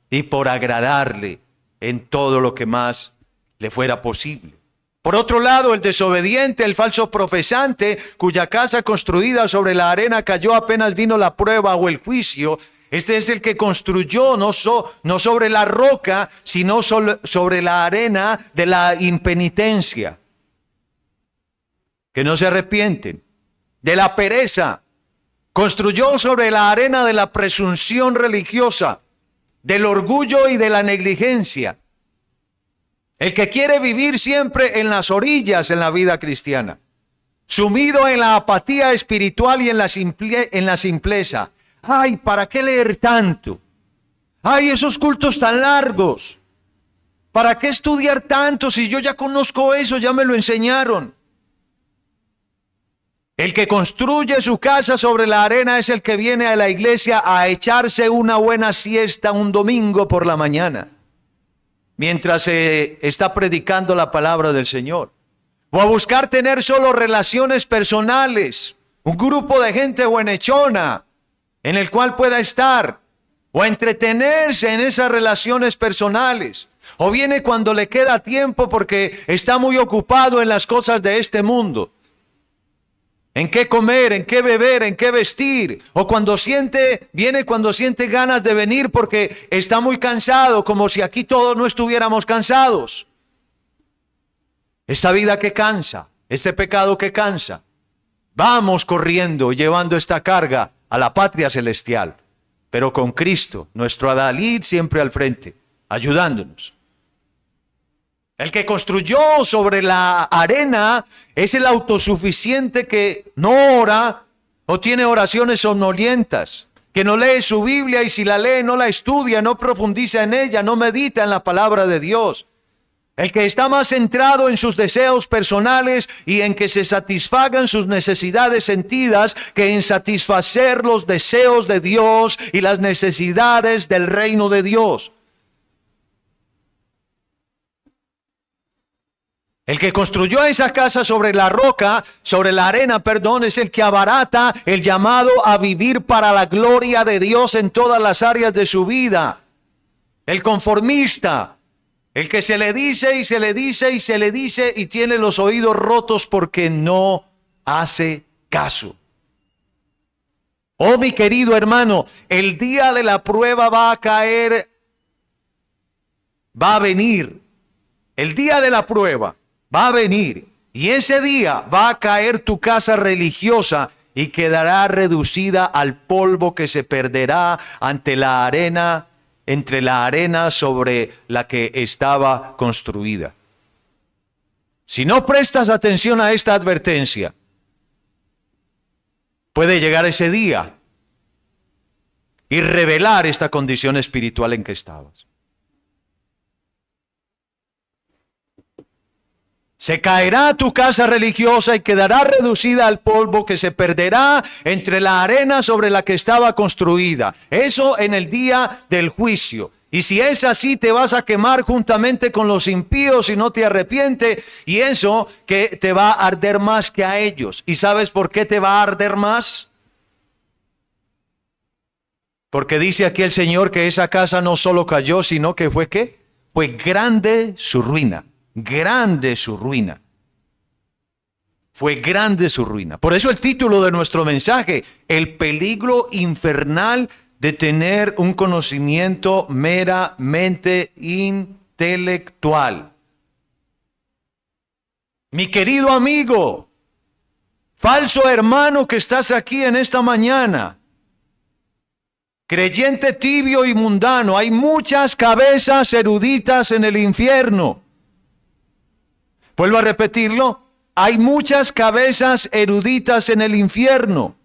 y por agradarle en todo lo que más le fuera posible. Por otro lado, el desobediente, el falso profesante, cuya casa construida sobre la arena cayó apenas vino la prueba o el juicio, este es el que construyó no sobre la roca, sino sobre la arena de la impenitencia, que no se arrepienten, de la pereza. Construyó sobre la arena de la presunción religiosa, del orgullo y de la negligencia. El que quiere vivir siempre en las orillas en la vida cristiana, sumido en la apatía espiritual y en la simpleza. Ay, ¿para qué leer tanto? Ay, esos cultos tan largos. ¿Para qué estudiar tanto si yo ya conozco eso, ya me lo enseñaron? El que construye su casa sobre la arena es el que viene a la iglesia a echarse una buena siesta un domingo por la mañana, mientras se está predicando la palabra del Señor. O a buscar tener solo relaciones personales, un grupo de gente buenechona en el cual pueda estar, o a entretenerse en esas relaciones personales. O viene cuando le queda tiempo porque está muy ocupado en las cosas de este mundo. En qué comer, en qué beber, en qué vestir. O viene cuando siente ganas de venir porque está muy cansado, como si aquí todos no estuviéramos cansados. Esta vida que cansa, este pecado que cansa. Vamos corriendo, llevando esta carga a la patria celestial, pero con Cristo, nuestro adalid, siempre al frente, ayudándonos. El que construyó sobre la arena es el autosuficiente que no ora o tiene oraciones somnolientas, que no lee su Biblia y si la lee no la estudia, no profundiza en ella, no medita en la palabra de Dios. El que está más centrado en sus deseos personales y en que se satisfagan sus necesidades sentidas que en satisfacer los deseos de Dios y las necesidades del reino de Dios. El que construyó esa casa sobre la roca, sobre la arena, es el que abarata el llamado a vivir para la gloria de Dios en todas las áreas de su vida. El conformista, el que se le dice y se le dice y se le dice y tiene los oídos rotos porque no hace caso. Oh, mi querido hermano, el día de la prueba va a venir. El día de la prueba va a venir y ese día va a caer tu casa religiosa y quedará reducida al polvo que se perderá ante la arena, entre la arena sobre la que estaba construida. Si no prestas atención a esta advertencia, puede llegar ese día y revelar esta condición espiritual en que estabas. Se caerá tu casa religiosa y quedará reducida al polvo que se perderá entre la arena sobre la que estaba construida. Eso en el día del juicio. Y si es así, te vas a quemar juntamente con los impíos si no te arrepientes. Y eso que te va a arder más que a ellos. ¿Y sabes por qué te va a arder más? Porque dice aquí el Señor que esa casa no solo cayó, sino que fue ¿qué? Fue grande su ruina. Grande su ruina. Fue grande su ruina. Por eso el título de nuestro mensaje, el peligro infernal de tener un conocimiento meramente intelectual. Mi querido amigo, falso hermano que estás aquí en esta mañana, creyente tibio y mundano, hay muchas cabezas eruditas en el infierno. Vuelvo a repetirlo, hay muchas cabezas eruditas en el infierno.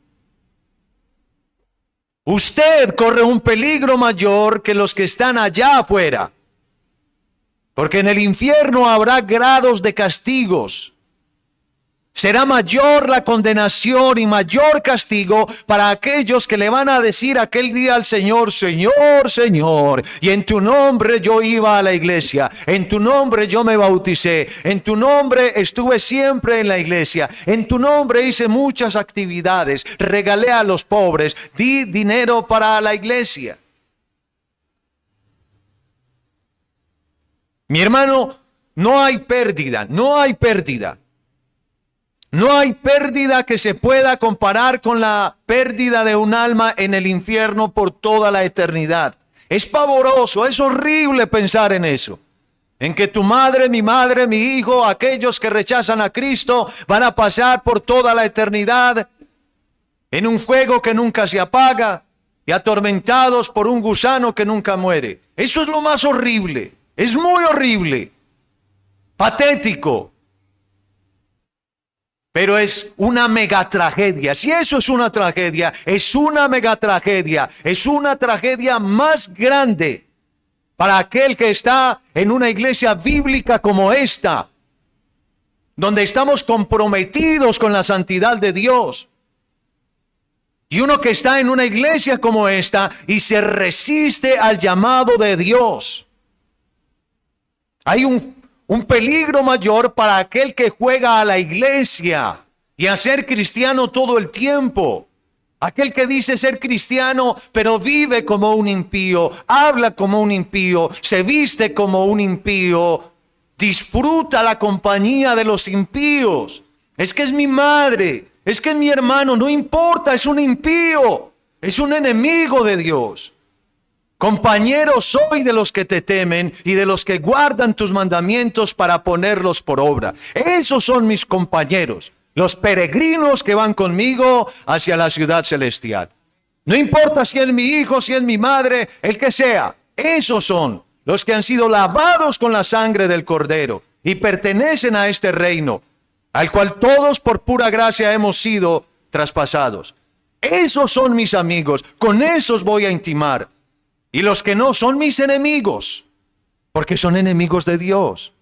Usted corre un peligro mayor que los que están allá afuera, porque en el infierno habrá grados de castigos. Será mayor la condenación y mayor castigo para aquellos que le van a decir aquel día al Señor: Señor, Señor, y en tu nombre yo iba a la iglesia, en tu nombre yo me bauticé, en tu nombre estuve siempre en la iglesia, en tu nombre hice muchas actividades, regalé a los pobres, di dinero para la iglesia. Mi hermano, no hay pérdida, no hay pérdida. No hay pérdida que se pueda comparar con la pérdida de un alma en el infierno por toda la eternidad. Es pavoroso, es horrible pensar en eso. En que tu madre, mi hijo, aquellos que rechazan a Cristo van a pasar por toda la eternidad en un fuego que nunca se apaga y atormentados por un gusano que nunca muere. Eso es lo más horrible, es muy horrible, patético. Pero es una megatragedia. Si eso es una tragedia, es una megatragedia. Es una tragedia más grande para aquel que está en una iglesia bíblica como esta, donde estamos comprometidos con la santidad de Dios. Y uno que está en una iglesia como esta y se resiste al llamado de Dios. Hay un peligro mayor para aquel que juega a la iglesia y a ser cristiano todo el tiempo. Aquel que dice ser cristiano, pero vive como un impío, habla como un impío, se viste como un impío, disfruta la compañía de los impíos. Es que es mi madre, es que es mi hermano, no importa, es un impío, es un enemigo de Dios. Compañero soy de los que te temen y de los que guardan tus mandamientos para ponerlos por obra. Esos son mis compañeros, los peregrinos que van conmigo hacia la ciudad celestial. No importa si es mi hijo, si es mi madre, el que sea. Esos son los que han sido lavados con la sangre del Cordero y pertenecen a este reino, al cual todos por pura gracia hemos sido traspasados. Esos son mis amigos, con esos voy a intimar. Y los que no son mis enemigos, porque son enemigos de Dios.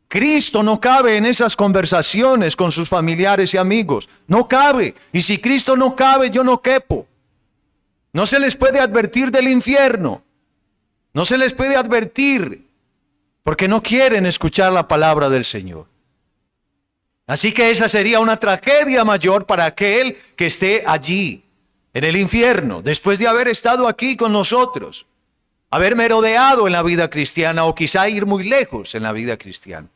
Cristo no cabe en esas conversaciones con sus familiares y amigos. No cabe. Y si Cristo no cabe, yo no quepo. No se les puede advertir del infierno. No se les puede advertir porque no quieren escuchar la palabra del Señor. Así que esa sería una tragedia mayor para aquel que esté allí, en el infierno, después de haber estado aquí con nosotros, haber merodeado en la vida cristiana o quizá ir muy lejos en la vida cristiana.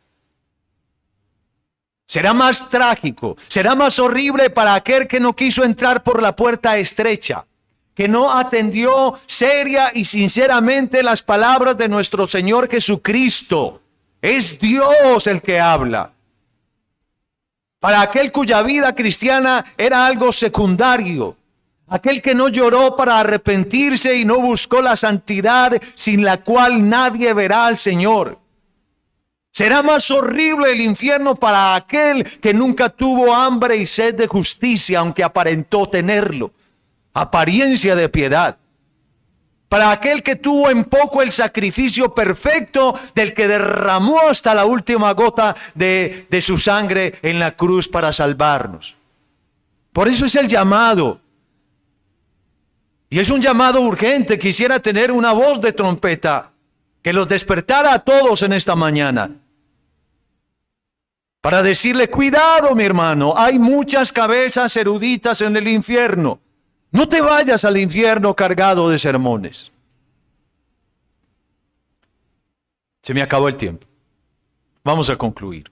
Será más trágico, será más horrible para aquel que no quiso entrar por la puerta estrecha, que no atendió seria y sinceramente las palabras de nuestro Señor Jesucristo. Es Dios el que habla. Para aquel cuya vida cristiana era algo secundario. Aquel que no lloró para arrepentirse y no buscó la santidad sin la cual nadie verá al Señor. Será más horrible el infierno para aquel que nunca tuvo hambre y sed de justicia, aunque aparentó tenerlo. Apariencia de piedad. Para aquel que tuvo en poco el sacrificio perfecto del que derramó hasta la última gota de su sangre en la cruz para salvarnos. Por eso es el llamado. Y es un llamado urgente. Quisiera tener una voz de trompeta que los despertara a todos en esta mañana. Para decirle, cuidado mi hermano, hay muchas cabezas eruditas en el infierno. No te vayas al infierno cargado de sermones. Se me acabó el tiempo. Vamos a concluir.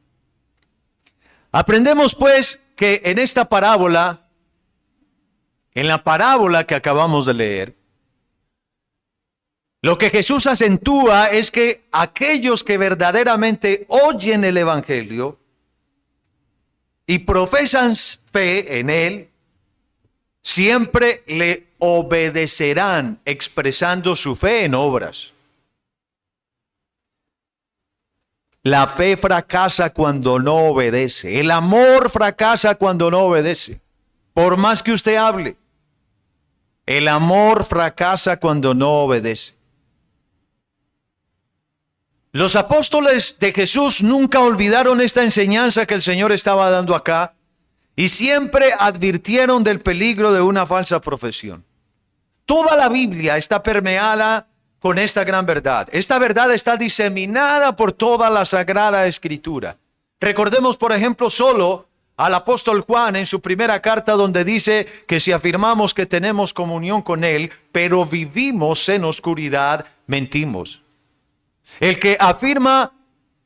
Aprendemos pues que en esta parábola, en la parábola que acabamos de leer, lo que Jesús acentúa es que aquellos que verdaderamente oyen el Evangelio y profesan fe en él, siempre le obedecerán expresando su fe en obras. La fe fracasa cuando no obedece. El amor fracasa cuando no obedece. Por más que usted hable. El amor fracasa cuando no obedece. Los apóstoles de Jesús nunca olvidaron esta enseñanza que el Señor estaba dando acá y siempre advirtieron del peligro de una falsa profesión. Toda la Biblia está permeada con esta gran verdad. Esta verdad está diseminada por toda la Sagrada Escritura. Recordemos, por ejemplo, solo al apóstol Juan en su primera carta, donde dice que si afirmamos que tenemos comunión con Él, pero vivimos en oscuridad, mentimos. El que afirma,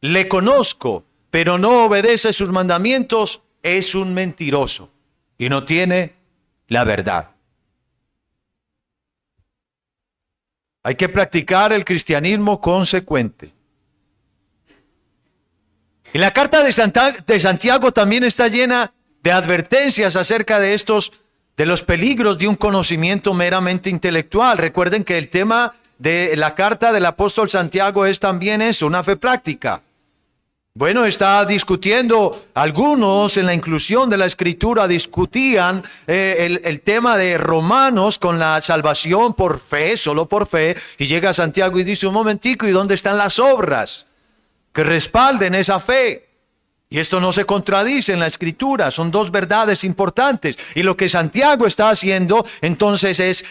le conozco, pero no obedece sus mandamientos, es un mentiroso y no tiene la verdad. Hay que practicar el cristianismo consecuente. Y la carta de Santiago también está llena de advertencias acerca de los peligros de un conocimiento meramente intelectual. Recuerden que el tema de la carta del apóstol Santiago es también eso, una fe práctica. Bueno, está discutiendo, algunos en la inclusión de la Escritura discutían el tema de Romanos con la salvación por fe, solo por fe, y llega Santiago y dice, un momentico, ¿y dónde están las obras que respalden esa fe? Y esto no se contradice en la Escritura, son dos verdades importantes. Y lo que Santiago está haciendo entonces es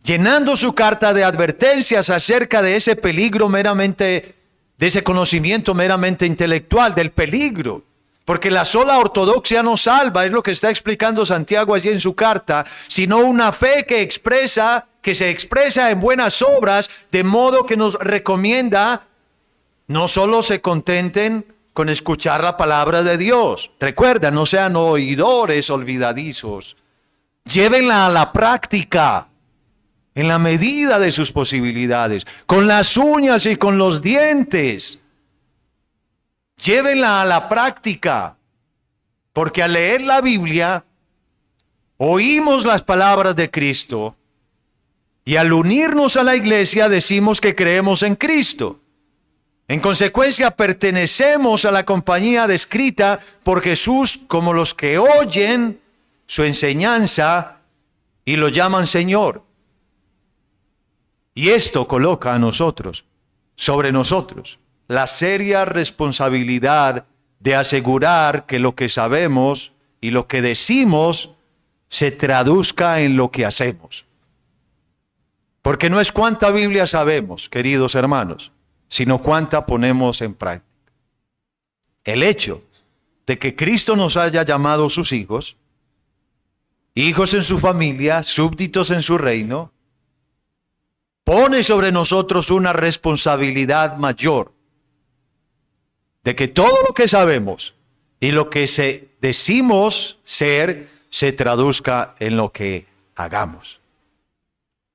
llenando su carta de advertencias acerca de ese peligro meramente, de ese conocimiento meramente intelectual, del peligro. Porque la sola ortodoxia no salva, es lo que está explicando Santiago allí en su carta, sino una fe que se expresa en buenas obras, de modo que nos recomienda no solo se contenten con escuchar la palabra de Dios. Recuerda, no sean oidores olvidadizos. Llévenla a la práctica en la medida de sus posibilidades, con las uñas y con los dientes. Llévenla a la práctica, porque al leer la Biblia, oímos las palabras de Cristo y al unirnos a la iglesia decimos que creemos en Cristo. En consecuencia, pertenecemos a la compañía descrita por Jesús como los que oyen su enseñanza y lo llaman Señor. Y esto coloca a nosotros, sobre nosotros, la seria responsabilidad de asegurar que lo que sabemos y lo que decimos se traduzca en lo que hacemos. Porque no es cuánta Biblia sabemos, queridos hermanos, sino cuánta ponemos en práctica. El hecho de que Cristo nos haya llamado sus hijos, hijos en su familia, súbditos en su reino, pone sobre nosotros una responsabilidad mayor de que todo lo que sabemos y lo que decimos ser se traduzca en lo que hagamos.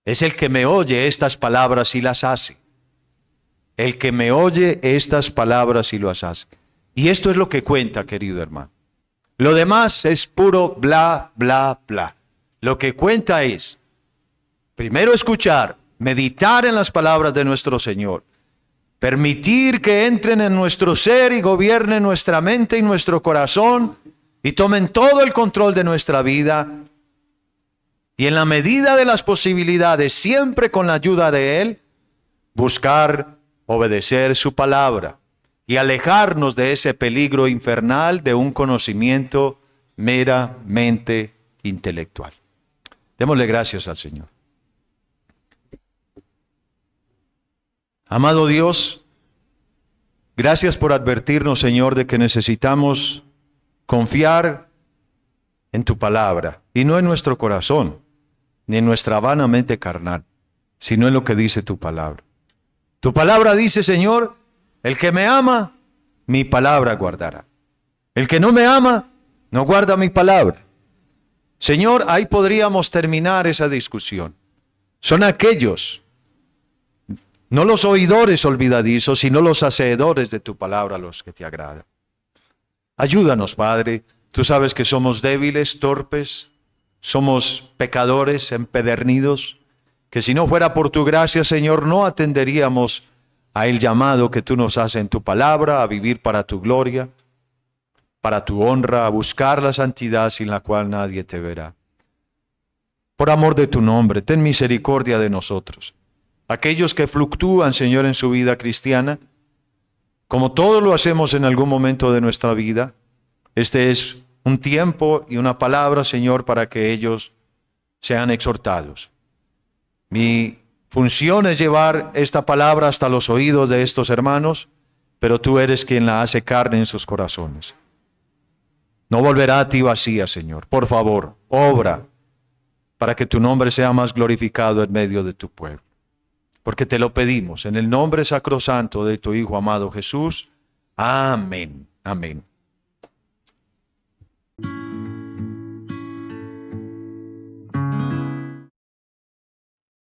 Es el que me oye estas palabras y las hace. El que me oye estas palabras y las hace. Y esto es lo que cuenta, querido hermano. Lo demás es puro bla, bla, bla. Lo que cuenta es, primero escuchar, meditar en las palabras de nuestro Señor, permitir que entren en nuestro ser y gobiernen nuestra mente y nuestro corazón y tomen todo el control de nuestra vida. Y en la medida de las posibilidades, siempre con la ayuda de Él, buscar obedecer su palabra y alejarnos de ese peligro infernal de un conocimiento meramente intelectual. Démosle gracias al Señor. Amado Dios, gracias por advertirnos, Señor, de que necesitamos confiar en tu palabra y no en nuestro corazón, ni en nuestra vana mente carnal, sino en lo que dice tu palabra. Tu palabra dice, Señor, el que me ama, mi palabra guardará. El que no me ama, no guarda mi palabra. Señor, ahí podríamos terminar esa discusión. Son aquellos, no los oidores olvidadizos, sino los hacedores de tu palabra los que te agradan. Ayúdanos, Padre. Tú sabes que somos débiles, torpes, somos pecadores, empedernidos, que si no fuera por tu gracia, Señor, no atenderíamos a el llamado que tú nos haces en tu palabra, a vivir para tu gloria, para tu honra, a buscar la santidad sin la cual nadie te verá. Por amor de tu nombre, ten misericordia de nosotros. aquellos que fluctúan, Señor, en su vida cristiana, como todos lo hacemos en algún momento de nuestra vida. Este es un tiempo y una palabra, Señor, para que ellos sean exhortados. Mi función es llevar esta palabra hasta los oídos de estos hermanos, pero tú eres quien la hace carne en sus corazones. No volverá a ti vacía, Señor. Por favor, obra para que tu nombre sea más glorificado en medio de tu pueblo. Porque te lo pedimos en el nombre sacrosanto de tu Hijo amado Jesús. Amén. Amén.